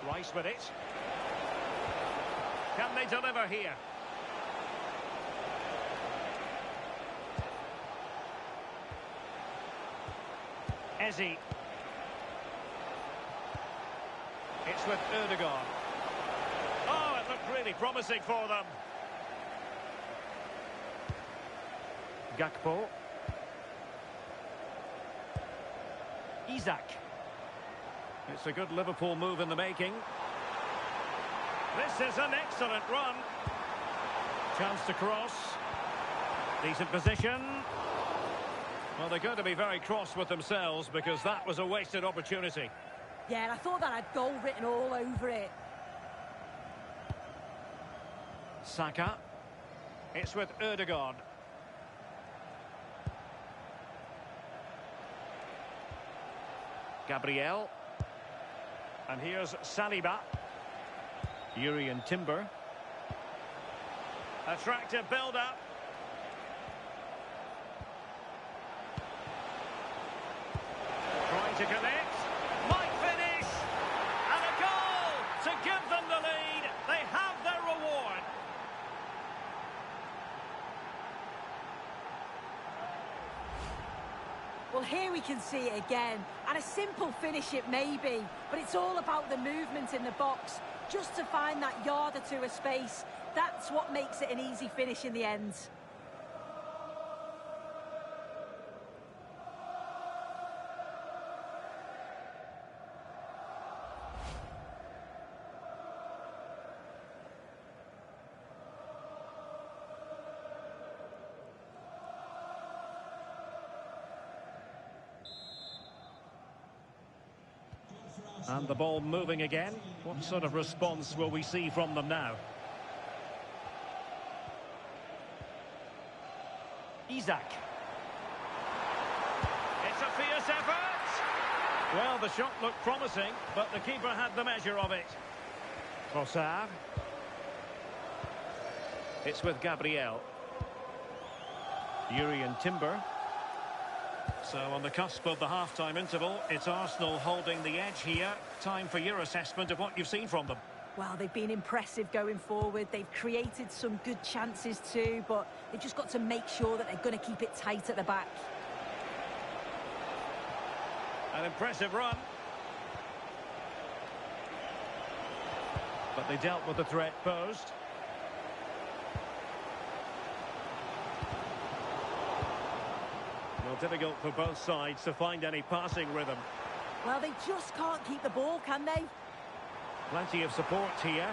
Rice with it. Can they deliver here? Eze. It's with Ødegaard. Oh, it looked really promising for them. Gakpo. Isak. It's a good Liverpool move in the making. This is an excellent run. Chance to cross. Decent position. Well, they're going to be very cross with themselves because that was a wasted opportunity. Yeah, and I thought that had goal written all over it. Saka. It's with Ødegaard. Gabriel. And here's Saliba. Jurrien Timber. Attractive build-up. Trying to connect. Might finish. And a goal to give them the lead. They have their reward. Well, here we can see it again. And a simple finish it may be, but it's all about the movement in the box. Just to find that yard or two of space, that's what makes it an easy finish in the end. And the ball moving again. What sort of response will we see from them now? Isak. It's a fierce effort. Well, the shot looked promising, but the keeper had the measure of it. Trossard. It's with Gabriel. Jurrien Timber. So on the cusp of the half-time interval, it's Arsenal holding the edge here. Time for your assessment of what you've seen from them. Well, they've been impressive going forward. They've created some good chances too, but they've just got to make sure that they're going to keep it tight at the back. An impressive run. But they dealt with the threat posed. Well, difficult for both sides to find any passing rhythm. Well, they just can't keep the ball, can they? Plenty of support here.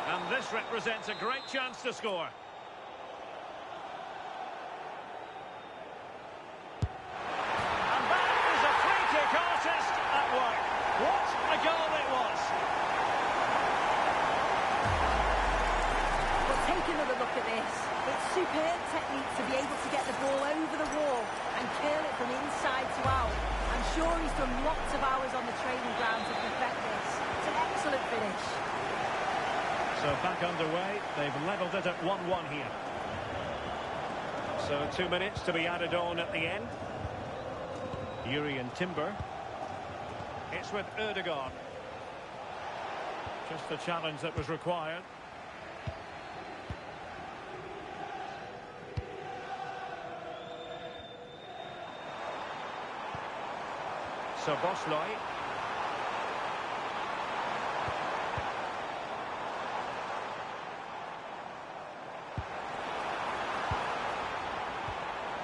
And this represents a great chance to score. And that is a free-kick artist at work. What a goal it was. But take another look at this. It's superb technique to be able to get the ball over the wall and curl it from inside to out. I'm sure he's done lots of hours on the training ground to perfect this. It's an excellent finish. So back underway. They've levelled it at 1-1 here. So 2 minutes to be added on at the end. Jurrien Timber. It's with Ødegaard. Just the challenge that was required. So Bosley.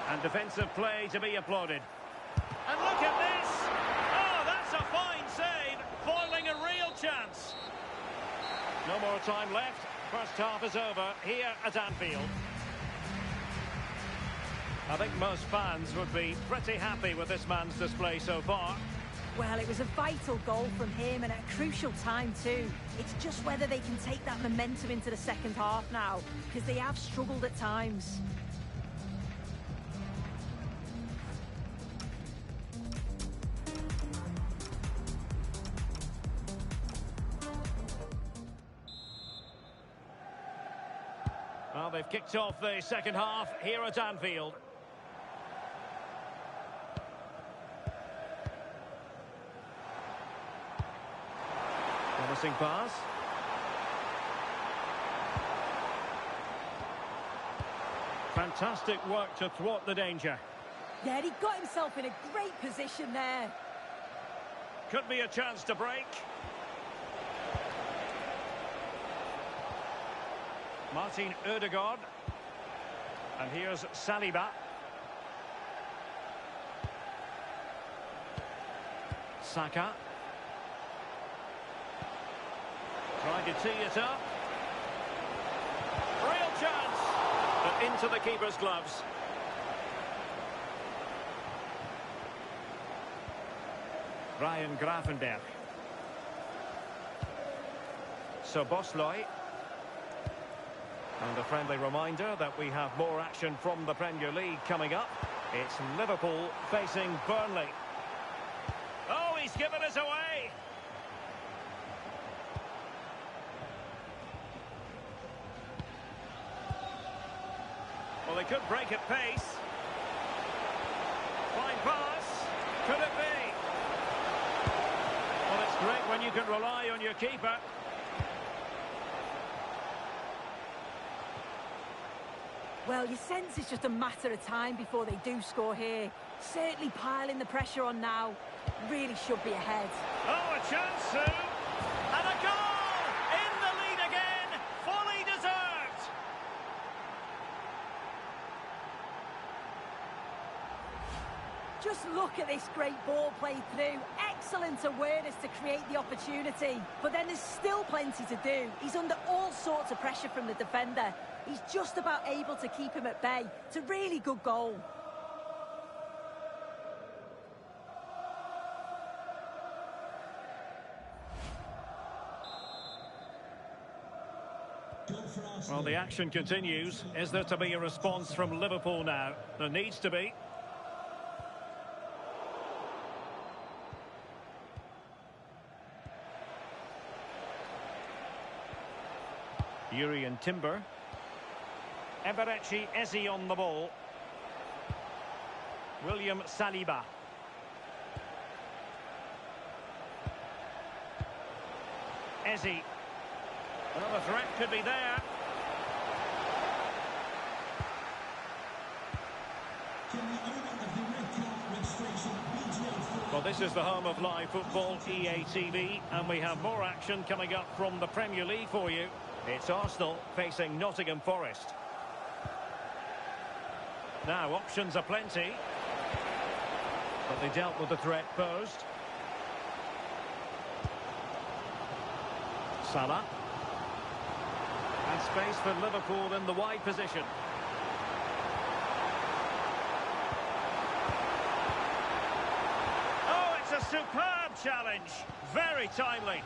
And defensive play to be applauded. And look at this! Oh, that's a fine save, foiling a real chance. No more time left. First half is over here at Anfield. I think most fans would be pretty happy with this man's display so far. Well, it was a vital goal from him and at a crucial time too. It's just whether they can take that momentum into the second half now, because they have struggled at times. Well, they've kicked off the second half here at Anfield. Promising pass. Fantastic work to thwart the danger. Yeah, he got himself in a great position there. Could be a chance to break. Martin Ødegaard. And here's Saliba. Saka. Trying to tee it up. Real chance. But into the keeper's gloves. Ryan Gravenberch. So Bosley. And a friendly reminder that we have more action from the Premier League coming up. It's Liverpool facing Burnley. Oh, he's given us away. Well, they could break at pace. Fine pass. Could it be? Well, it's great when you can rely on your keeper. Well, you sense it's just a matter of time before they do score here. Certainly piling the pressure on now. Really should be ahead. Oh, a chance soon. And a goal! In the lead again. Fully deserved. Just look at this great ball played through. Excellent awareness to create the opportunity. But then there's still plenty to do. He's under all sorts of pressure from the defender. He's just about able to keep him at bay. It's a really good goal. Well, the action continues. Is there to be a response from Liverpool now? There needs to be. Jurrien Timber. Eberechi Eze on the ball. William Saliba. Eze. Another threat could be there. Well, this is the home of live football, EA TV, and we have more action coming up from the Premier League for you. It's Arsenal facing Nottingham Forest. Now, options are plenty. But they dealt with the threat posed. Salah. And space for Liverpool in the wide position. Oh, it's a superb challenge. Very timely.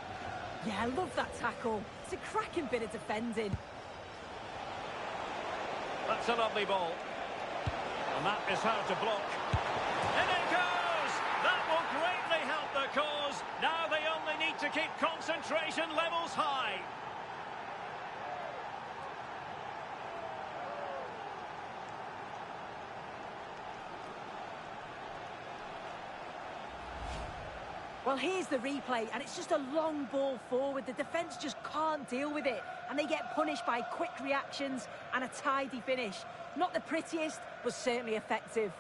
Yeah, I love that tackle. It's a cracking bit of defending. That's a lovely ball. And that is how to block. And it goes! That will greatly help the cause. Now they only need to keep concentration levels high. Well, here's the replay, and it's just a long ball forward. The defence just can't deal with it, and they get punished by quick reactions and a tidy finish. Not the prettiest, but certainly effective.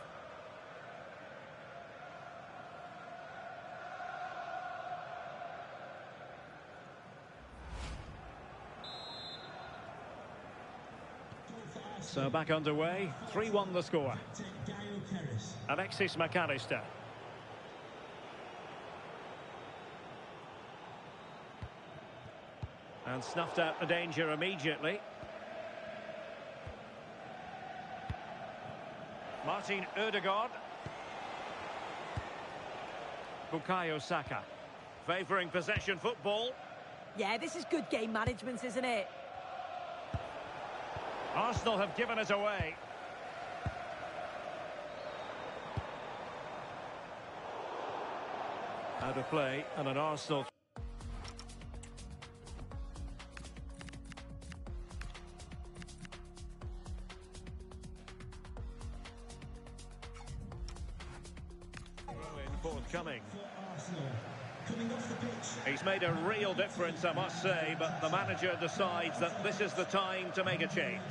So back underway, 3-1 the score. Alexis McAllister. And snuffed out the danger immediately. Martin Ødegaard. Bukayo Saka. Favouring possession football. Yeah, this is good game management, isn't it? Arsenal have given it away. Out of play and an Arsenal. Forthcoming. He's made a real difference, I must say, but the manager decides that this is the time to make a change.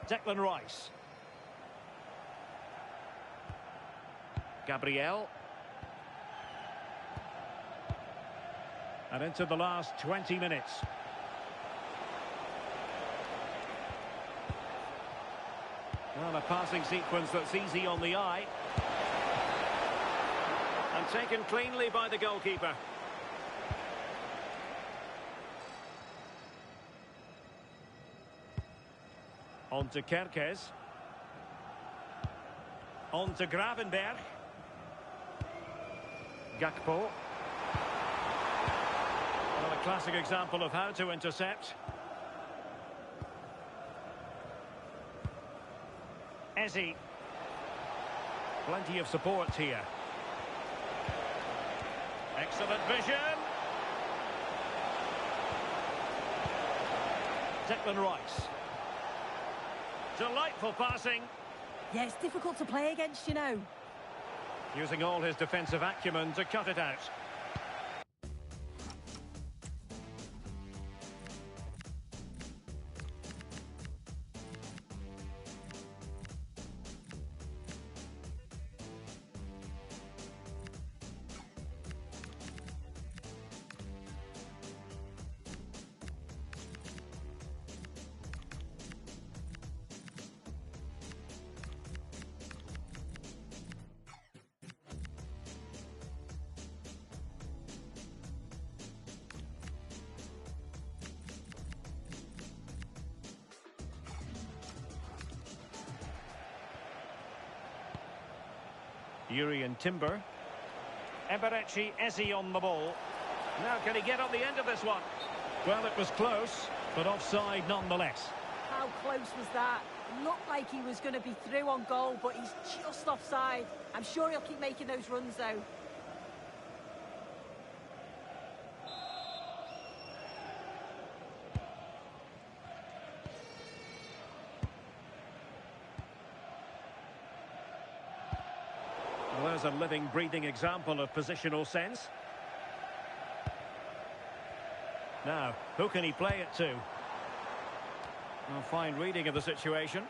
Declan Rice. Gabriel. And into the last 20 minutes. Well, a passing sequence that's easy on the eye. And taken cleanly by the goalkeeper. On to Kerkez. On to Gravenberg. Gakpo. Well, a classic example of how to intercept. Eze. Plenty of support here. Excellent vision. Declan Rice. Delightful passing. Yeah, it's difficult to play against, you know. Using all his defensive acumen to cut it out. Urian Timber. Eberechi Eze on the ball. Now can he get on the end of this one? Well, it was close, but offside nonetheless. How close was that? It looked like he was going to be through on goal, but he's just offside. I'm sure he'll keep making those runs, though. Well, there's a living, breathing example of positional sense. Now, who can he play it to? A fine reading of the situation.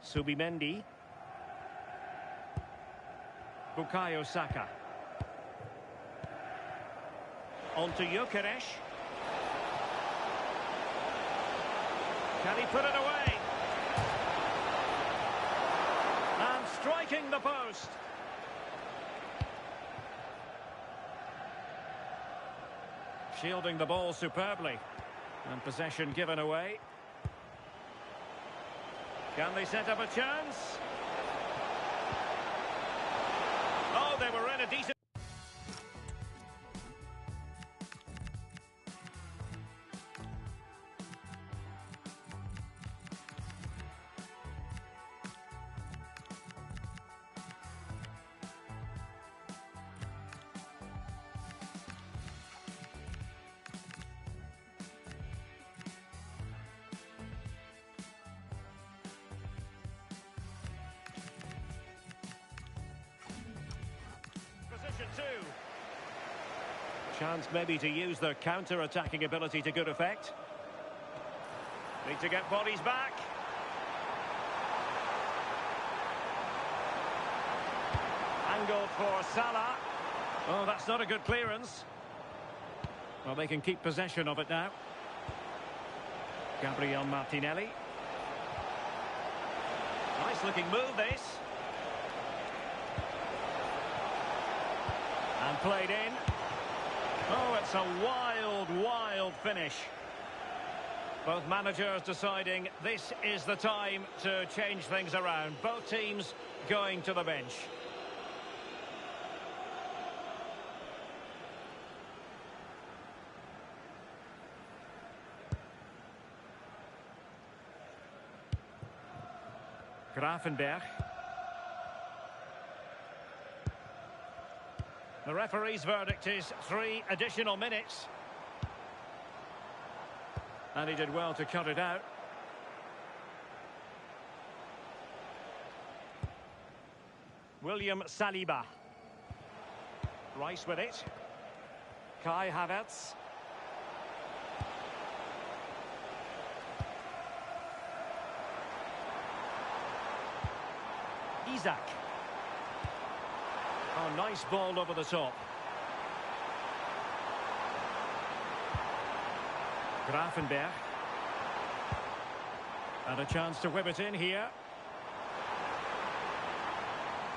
Subimendi. Bukayo Saka. On to Gyökeres. Can he put it away? And striking the post. Shielding the ball superbly. And possession given away. Can they set up a chance? Oh, they were in a decent... Chance maybe to use their counter-attacking ability to good effect. Need to get bodies back. Angled for Salah. Oh, that's not a good clearance. Well, they can keep possession of it now. Gabriel Martinelli. Nice looking move, this. And played in. Oh, it's a wild, wild finish. Both managers deciding this is the time to change things around. Both teams going to the bench. Gravenberch. The referee's verdict is 3 additional minutes. And he did well to cut it out. William Saliba. Rice with it. Kai Havertz. Isaac. Oh, nice ball over the top. Gravenberch. And a chance to whip it in here.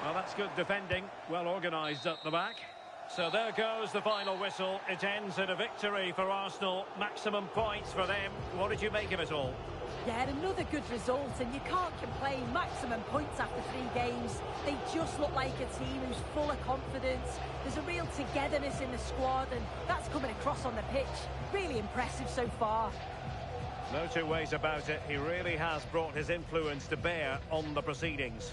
Well, that's good defending. Well organised at the back. So there goes the final whistle. It ends in a victory for Arsenal. Maximum points for them. What did you make of it all? Yeah, another good result, and you can't complain. Maximum points after 3 games. They just look like a team who's full of confidence. There's a real togetherness in the squad, and that's coming across on the pitch. Really impressive so far. No two ways about it. He really has brought his influence to bear on the proceedings.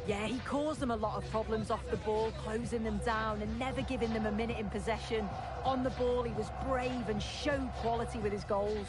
Yeah, he caused them a lot of problems off the ball, closing them down and never giving them a minute in possession. On the ball, he was brave and showed quality with his goals.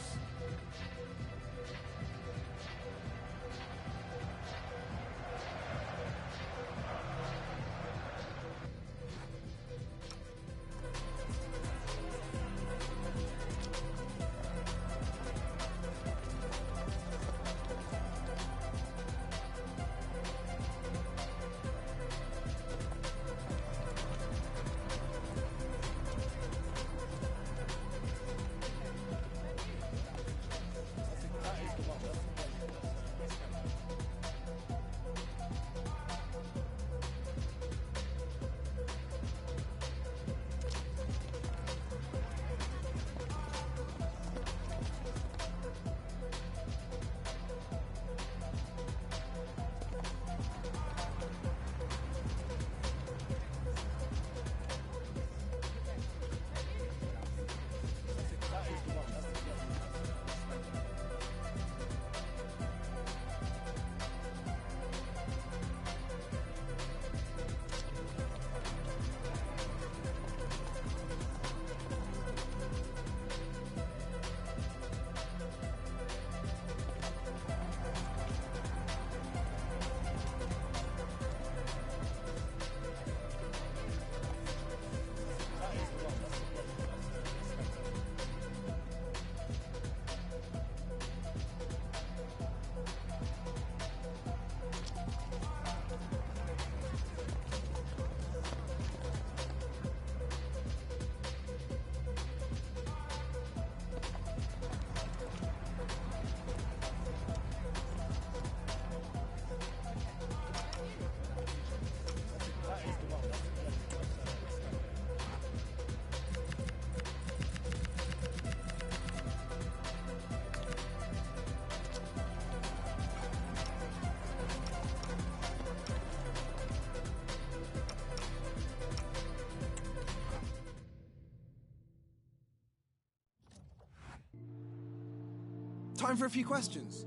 Time for a few questions.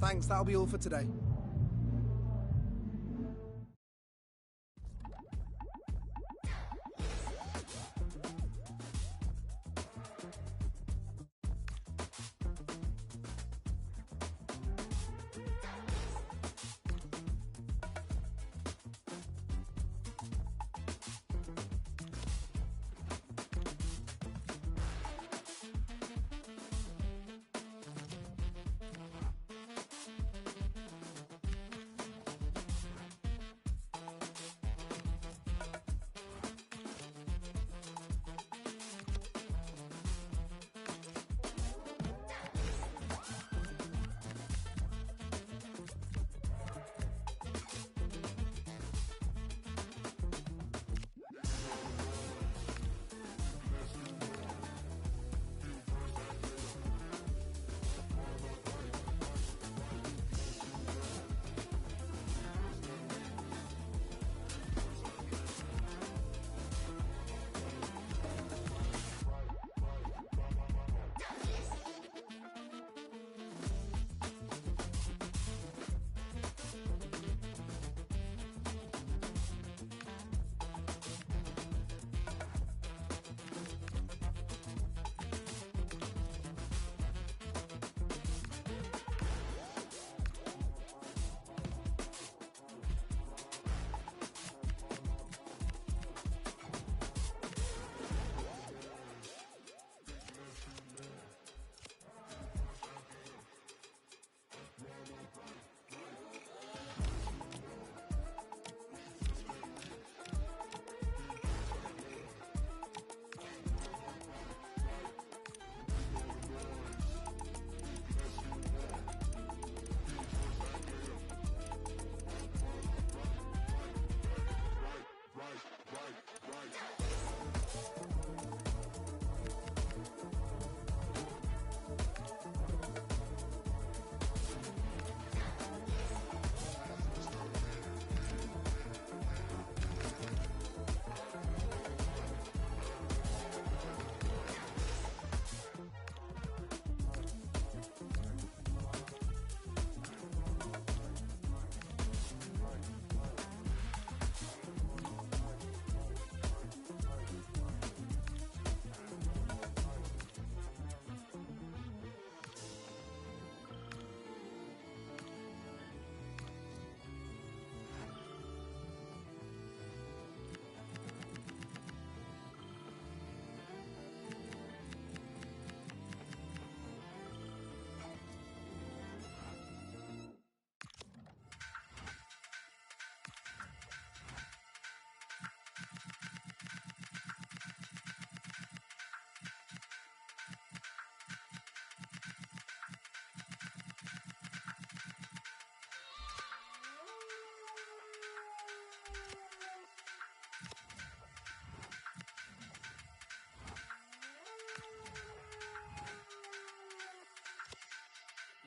Thanks, that'll be all for today.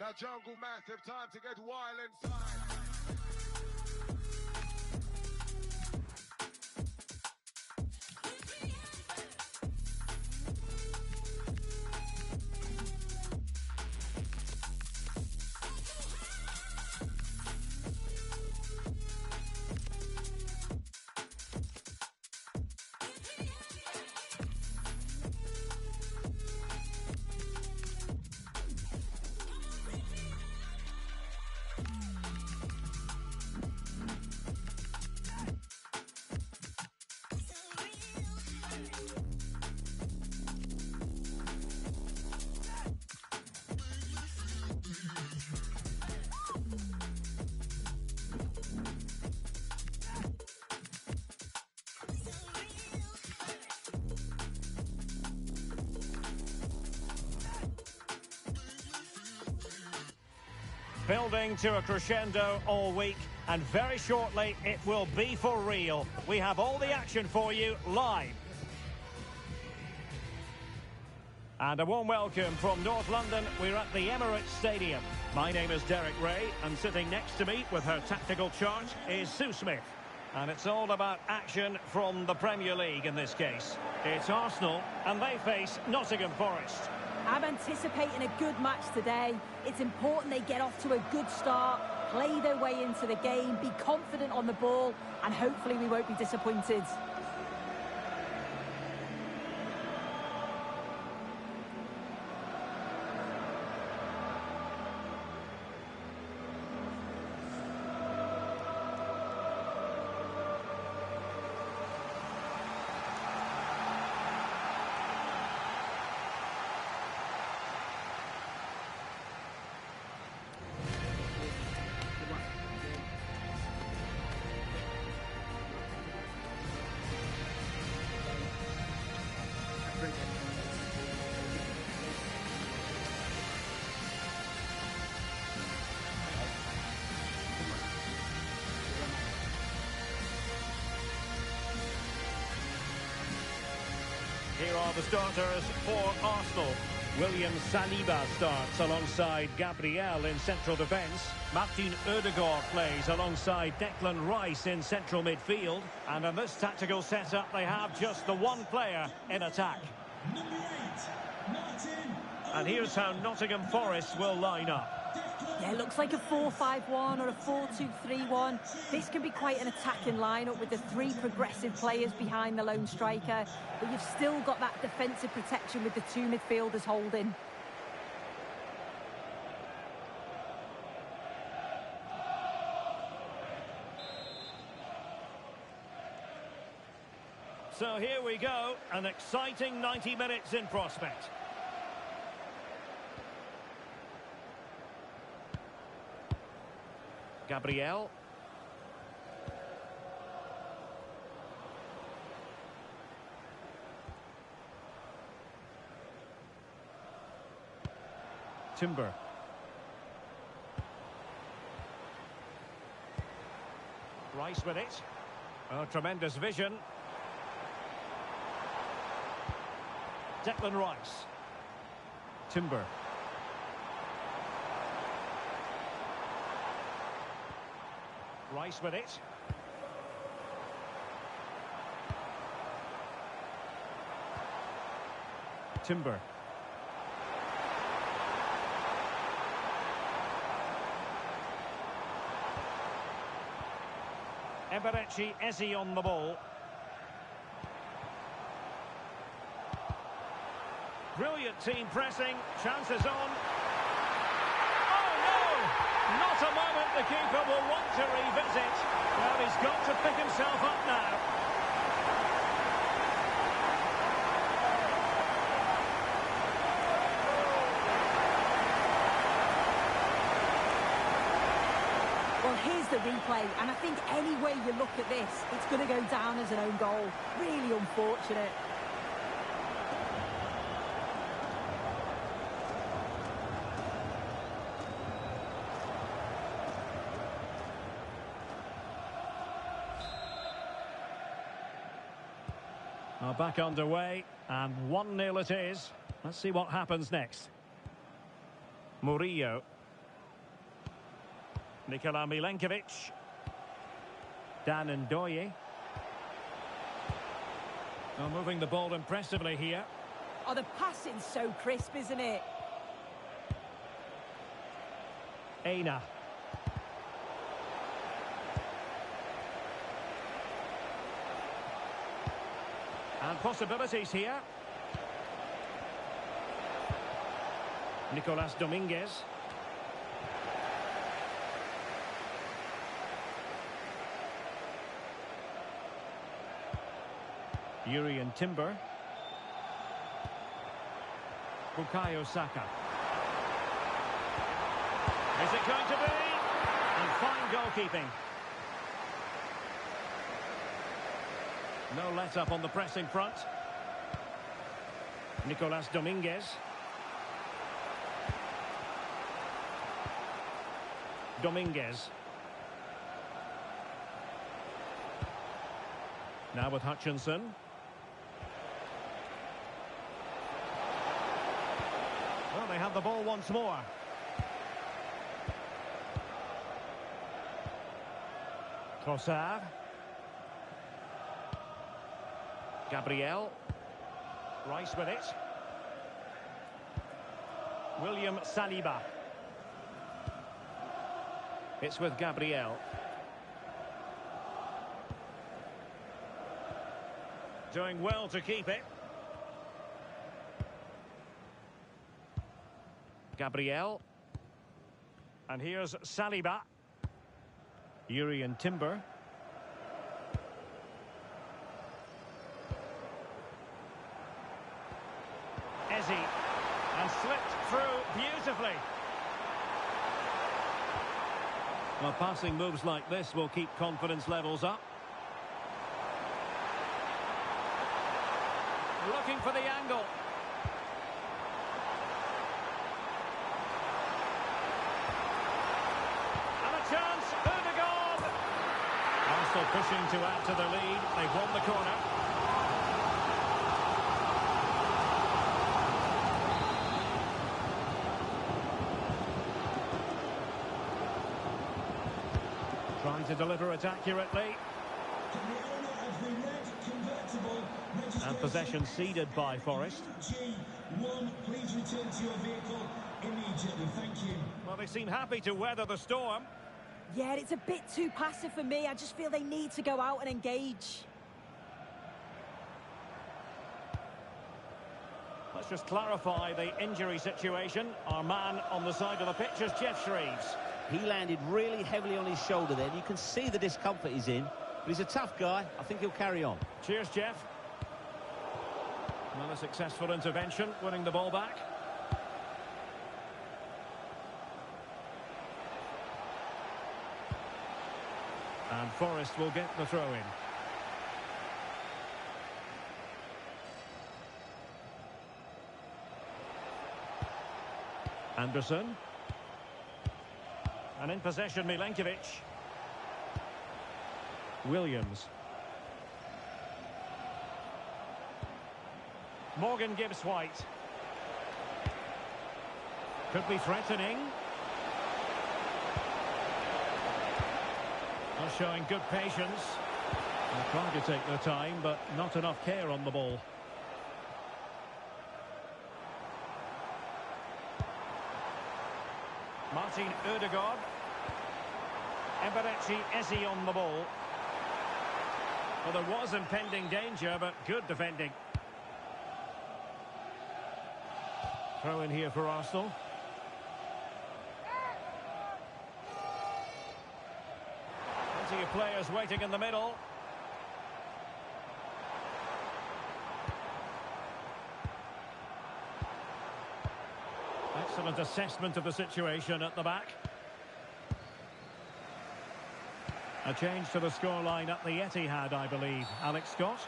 Now Jungle Massive, time to get wild inside. Building to a crescendo all week, and very shortly it will be for real. We have all the action for you live. And a warm welcome from North London. We're at the Emirates Stadium. My name is Derek Ray, and sitting next to me with her tactical chart is Sue Smith. And it's all about action from the Premier League in this case. It's Arsenal, and they face Nottingham Forest. I'm anticipating a good match today. It's important they get off to a good start, play their way into the game, be confident on the ball, and hopefully we won't be disappointed. Here are the starters for Arsenal. William Saliba starts alongside Gabriel in central defence. Martin Odegaard plays alongside Declan Rice in central midfield. And in this tactical setup, they have just the one player in attack. Number 8, Martin. And here's how Nottingham Forest will line up. Yeah, it looks like a 4-5-1 or a 4-2-3-1. This can be quite an attacking lineup with the three progressive players behind the lone striker, but you've still got that defensive protection with the two midfielders holding. So here we go, an exciting 90 minutes in prospect. Gabriel. Timber. Rice with it. Oh, tremendous vision. Declan Rice. Timber. Rice with it. Timber. Eberechi Eze on the ball. Brilliant team pressing. Chances on. Not a moment the keeper will want to revisit. Well, he's got to pick himself up now. Well, here's the replay, and I think any way you look at this, it's going to go down as an own goal. Really unfortunate. Back underway, and 1-0 it is. Let's see what happens next. Murillo. Nikola Milenkovic. Dan Ndoye. Oh, moving the ball impressively here. Oh, the passing's so crisp, isn't it? Aina. And possibilities here. Nicolas Dominguez. Urian Timber. Bukayo Saka. Is it going to be? And fine goalkeeping. No let-up on the pressing front. Nicolas Dominguez. Dominguez. Now with Hutchinson. Well, they have the ball once more. Trossard. Gabriel. Rice with it. William Saliba. It's with Gabriel. Doing well to keep it. Gabriel. And here's Saliba. Jurrien Timber. Eze. And slipped through beautifully. Well, passing moves like this will keep confidence levels up. Looking for the angle. And a chance, Ødegaard. Arsenal pushing to add to the lead. They've won the corner. Trying to deliver it accurately. And possession ceded by Forest. G1, please return to your vehicle immediately. Thank you. Well, they seem happy to weather the storm. Yeah, it's a bit too passive for me. I just feel they need to go out and engage. Let's just clarify the injury situation. Our man on the side of the pitch is Geoff Shreeves. He landed really heavily on his shoulder then. You can see the discomfort he's in. But he's a tough guy. I think he'll carry on. Cheers, Jeff. Well, a successful intervention, winning the ball back. And Forest will get the throw-in. Anderson. And in possession, Milenkovic. Williams. Morgan Gibbs-White. Could be threatening. Not showing good patience. They're trying to take their time, but not enough care on the ball. Martin Ødegaard. Eberechi Eze on the ball. Well, there was impending danger, but good defending. Throw in here for Arsenal. Plenty of players waiting in the middle. Excellent assessment of the situation at the back. A change to the scoreline at the Etihad, I believe. Alex Scott.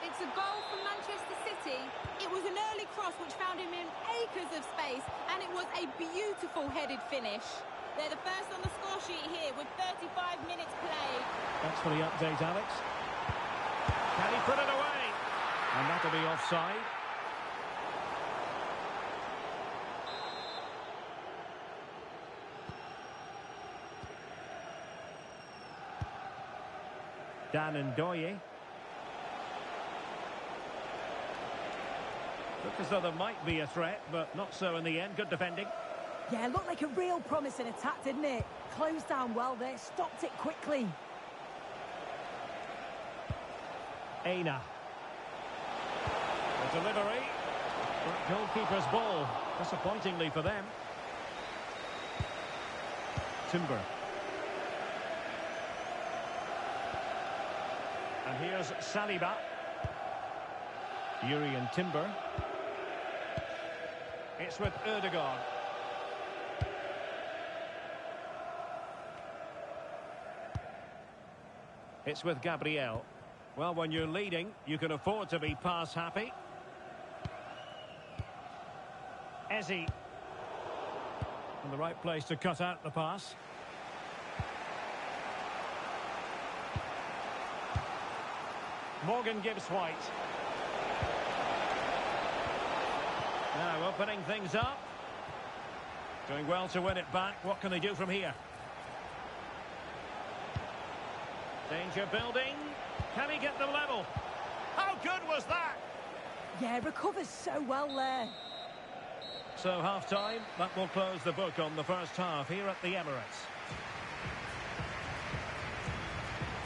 It's a goal for Manchester City. It was an early cross which found him in acres of space, and it was a beautiful headed finish. They're the first on the score sheet here with 35 minutes played. Thanks for the update, Alex. Can he put it away? And that'll be offside. Dan Ndoye. Looked as though there might be a threat, but not so in the end. Good defending. Yeah, looked like a real promising attack, didn't it? Closed down well there, stopped it quickly. Aina. The delivery. But goalkeeper's ball. Disappointingly for them. Timber. And here's Saliba. Jurrien Timber. It's with Ødegaard. It's with Gabriel. Well, when you're leading, you can afford to be pass happy. Eze. In the right place to cut out the pass. Morgan Gibbs-White. Now opening things up. Doing well to win it back. What can they do from here? Danger building. Can he get them level? How good was that? Yeah, recovers so well there. So half-time, that will close the book on the first half here at the Emirates.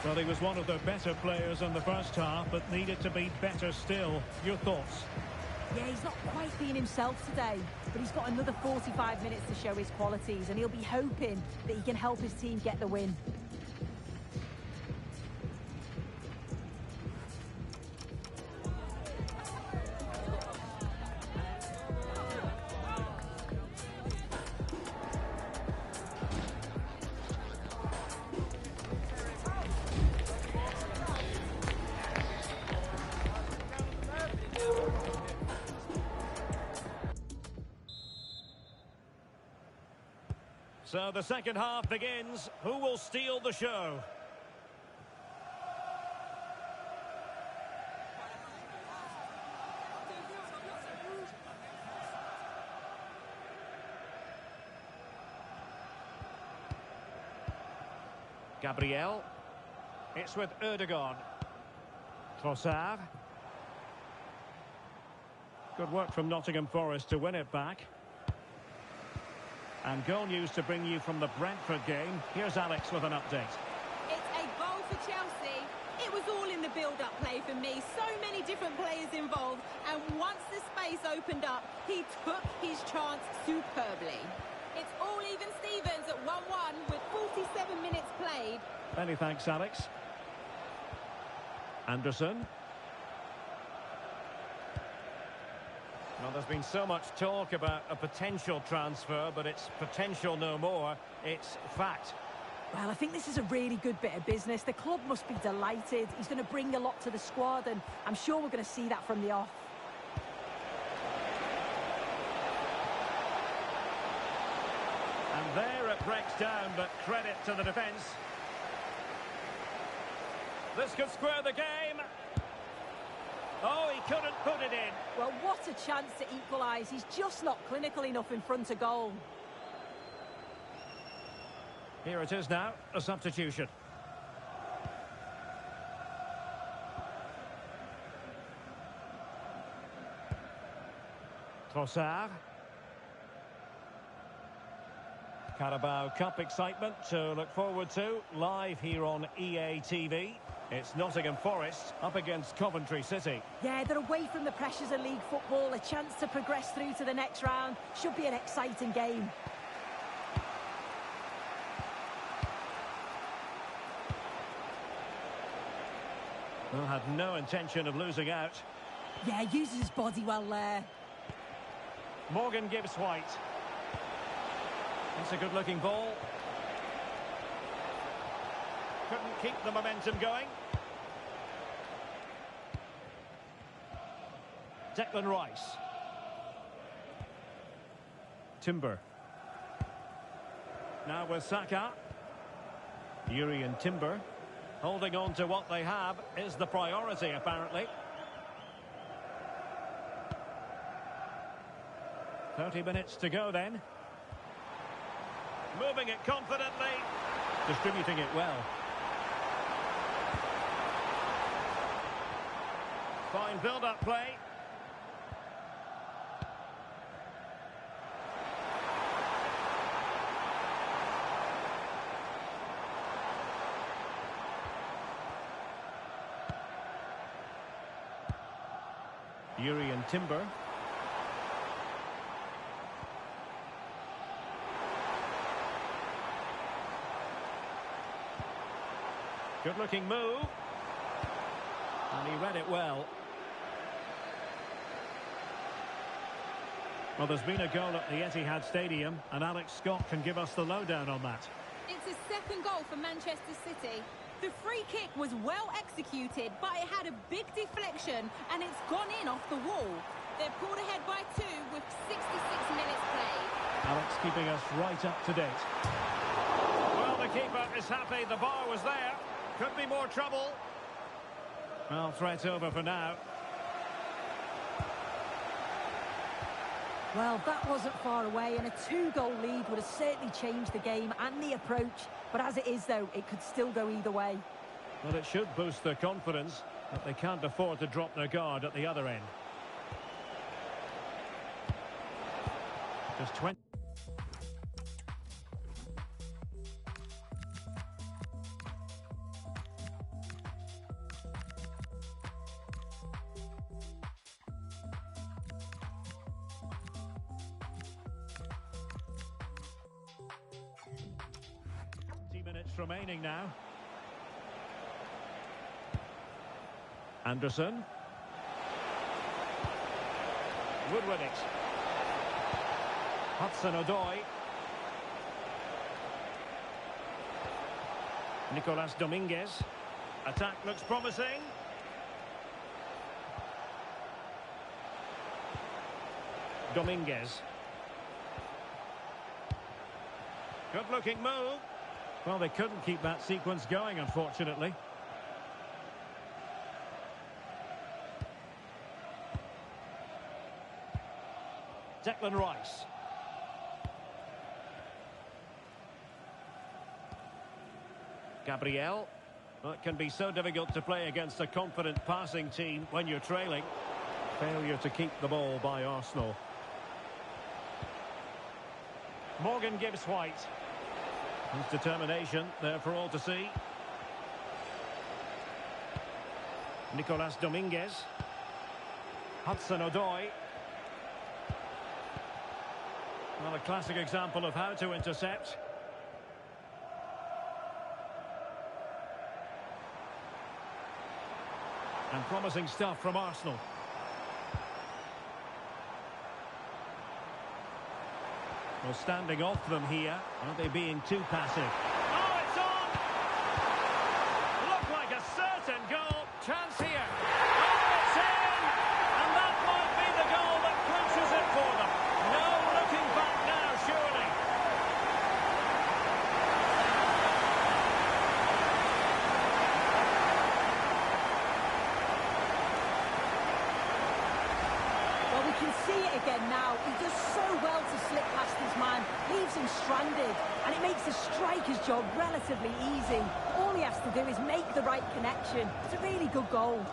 Well, he was one of the better players in the first half, but needed to be better still. Your thoughts? Yeah, he's not quite being himself today, but he's got another 45 minutes to show his qualities, and he'll be hoping that he can help his team get the win. So the second half begins. Who will steal the show? Gabriel. It's with Ødegaard. Trossard. Good work from Nottingham Forest to win it back. And goal news to bring you from the Brentford game. Here's Alex with an update. It's a goal for Chelsea. It was all in the build-up play for me. So many different players involved. And once the space opened up, he took his chance superbly. It's all even Stevens at 1-1 with 47 minutes played. Many thanks, Alex. Anderson. Well, there's been so much talk about a potential transfer, but it's potential no more. It's fact. Well, I think this is a really good bit of business. The club must be delighted. He's going to bring a lot to the squad, and I'm sure we're going to see that from the off. And there it breaks down, but credit to the defence. This could square the game. Oh, he couldn't put it in. Well, what a chance to equalise. He's just not clinical enough in front of goal. Here it is now, a substitution. Trossard. Carabao Cup excitement to look forward to, live here on EA TV. It's Nottingham Forest up against Coventry City. Yeah, they're away from the pressures of league football. A chance to progress through to the next round. Should be an exciting game. Well, had no intention of losing out. Yeah, uses his body well there. Morgan Gibbs-White. It's a good-looking ball. Couldn't keep the momentum going. Declan Rice. Timber. Now with Saka. Yuri and Timber. Holding on to what they have is the priority, apparently. 30 minutes to go then. Moving it confidently. Distributing it well. Fine build-up play. Yuri and Timber. Good-looking move. And he read it well. Well, there's been a goal at the Etihad Stadium, and Alex Scott can give us the lowdown on that. It's a second goal for Manchester City. The free kick was well executed, but it had a big deflection, and it's gone in off the wall. They're pulled ahead by 2 with 66 minutes played. Alex keeping us right up to date. Well, the keeper is happy. The bar was there. Could be more trouble. Well, threat over for now. Well, that wasn't far away, and a 2-goal lead would have certainly changed the game and the approach. But as it is, though, it could still go either way. Well, it should boost their confidence, but they can't afford to drop their guard at the other end. Just 20. Minutes remaining now. Anderson would win it. Hudson-Odoi. Nicolas Dominguez. Attack looks promising. Dominguez. Good looking move. Well, they couldn't keep that sequence going, unfortunately. Declan Rice. Gabriel. Well, it can be so difficult to play against a confident passing team when you're trailing. Failure to keep the ball by Arsenal. Morgan Gibbs-White. His determination there for all to see. Nicolas Dominguez. Hudson-Odoi. Well, a classic example of how to intercept. And promising stuff from Arsenal. Well, standing off them here. Aren't they being too passive? Oh, it's on! Looked like a certain goal. Chance here. Oh, it's in! And that might be the goal that clinches it for them. No looking back now, surely. Well, we can see it again now. He does so well to slip past his man, leaves him stranded, and it makes the striker's job relatively easy. All he has to do is make the right connection. It's a really good goal.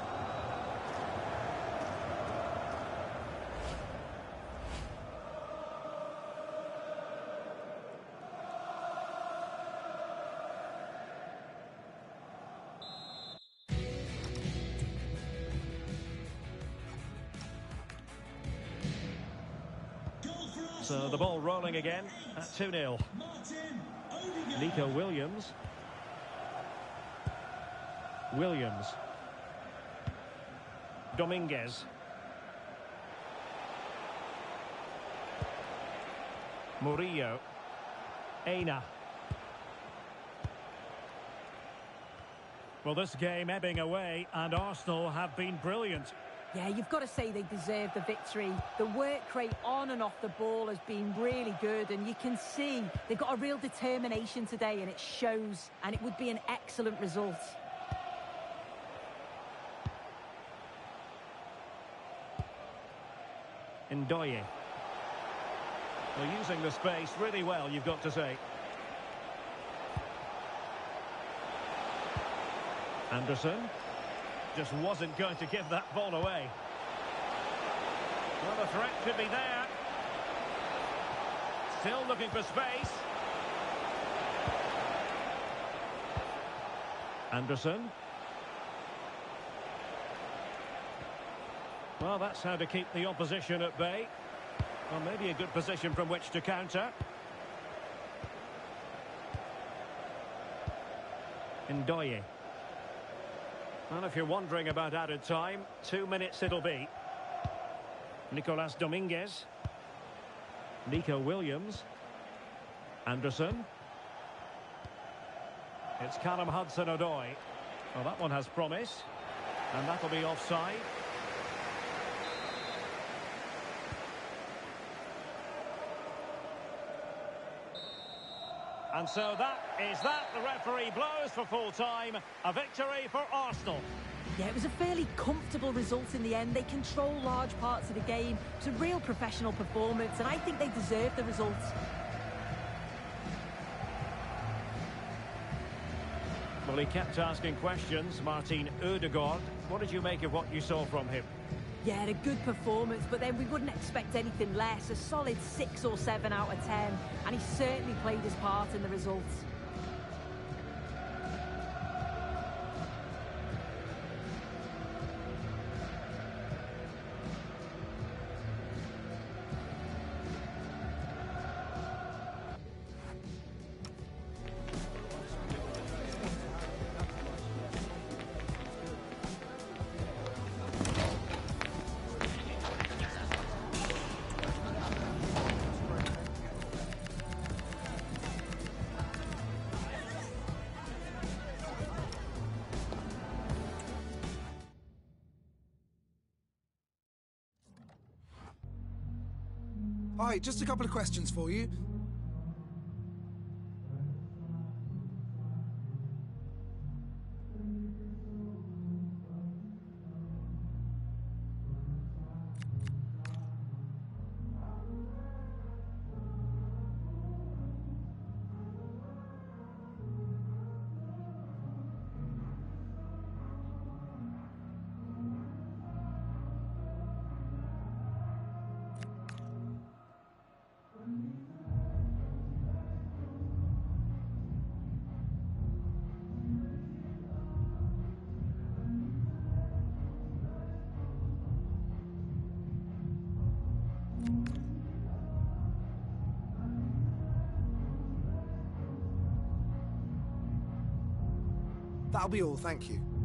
So the ball rolling again at 2-0. Nico Williams. Williams. Dominguez. Murillo. Aina. Well, this game ebbing away, and Arsenal have been brilliant. Yeah, you've got to say they deserve the victory. The work rate on and off the ball has been really good, and you can see they've got a real determination today, and it shows, and it would be an excellent result. Ndoye. Well, using the space really well, you've got to say. Anderson. Just wasn't going to give that ball away. Well, the threat could be there. Still looking for space. Anderson. Well, that's how to keep the opposition at bay. Well, maybe a good position from which to counter. Ndoye. Well, if you're wondering about added time, 2 minutes it'll be. Nicolas Dominguez. Nico Williams. Anderson. It's Callum Hudson-Odoi. Well, that one has promise. And that'll be offside. And so that. The referee blows for full time. A victory for Arsenal. Yeah, it was a fairly comfortable result in the end. They control large parts of the game. It's a real professional performance, and I think they deserve the results. Well, he kept asking questions. Martin Ødegaard. What did you make of what you saw from him? Yeah, a good performance, but then we wouldn't expect anything less. A solid 6 or 7 out of 10, and he certainly played his part in the results. Hi, just a couple of questions for you. That'll be all, thank you.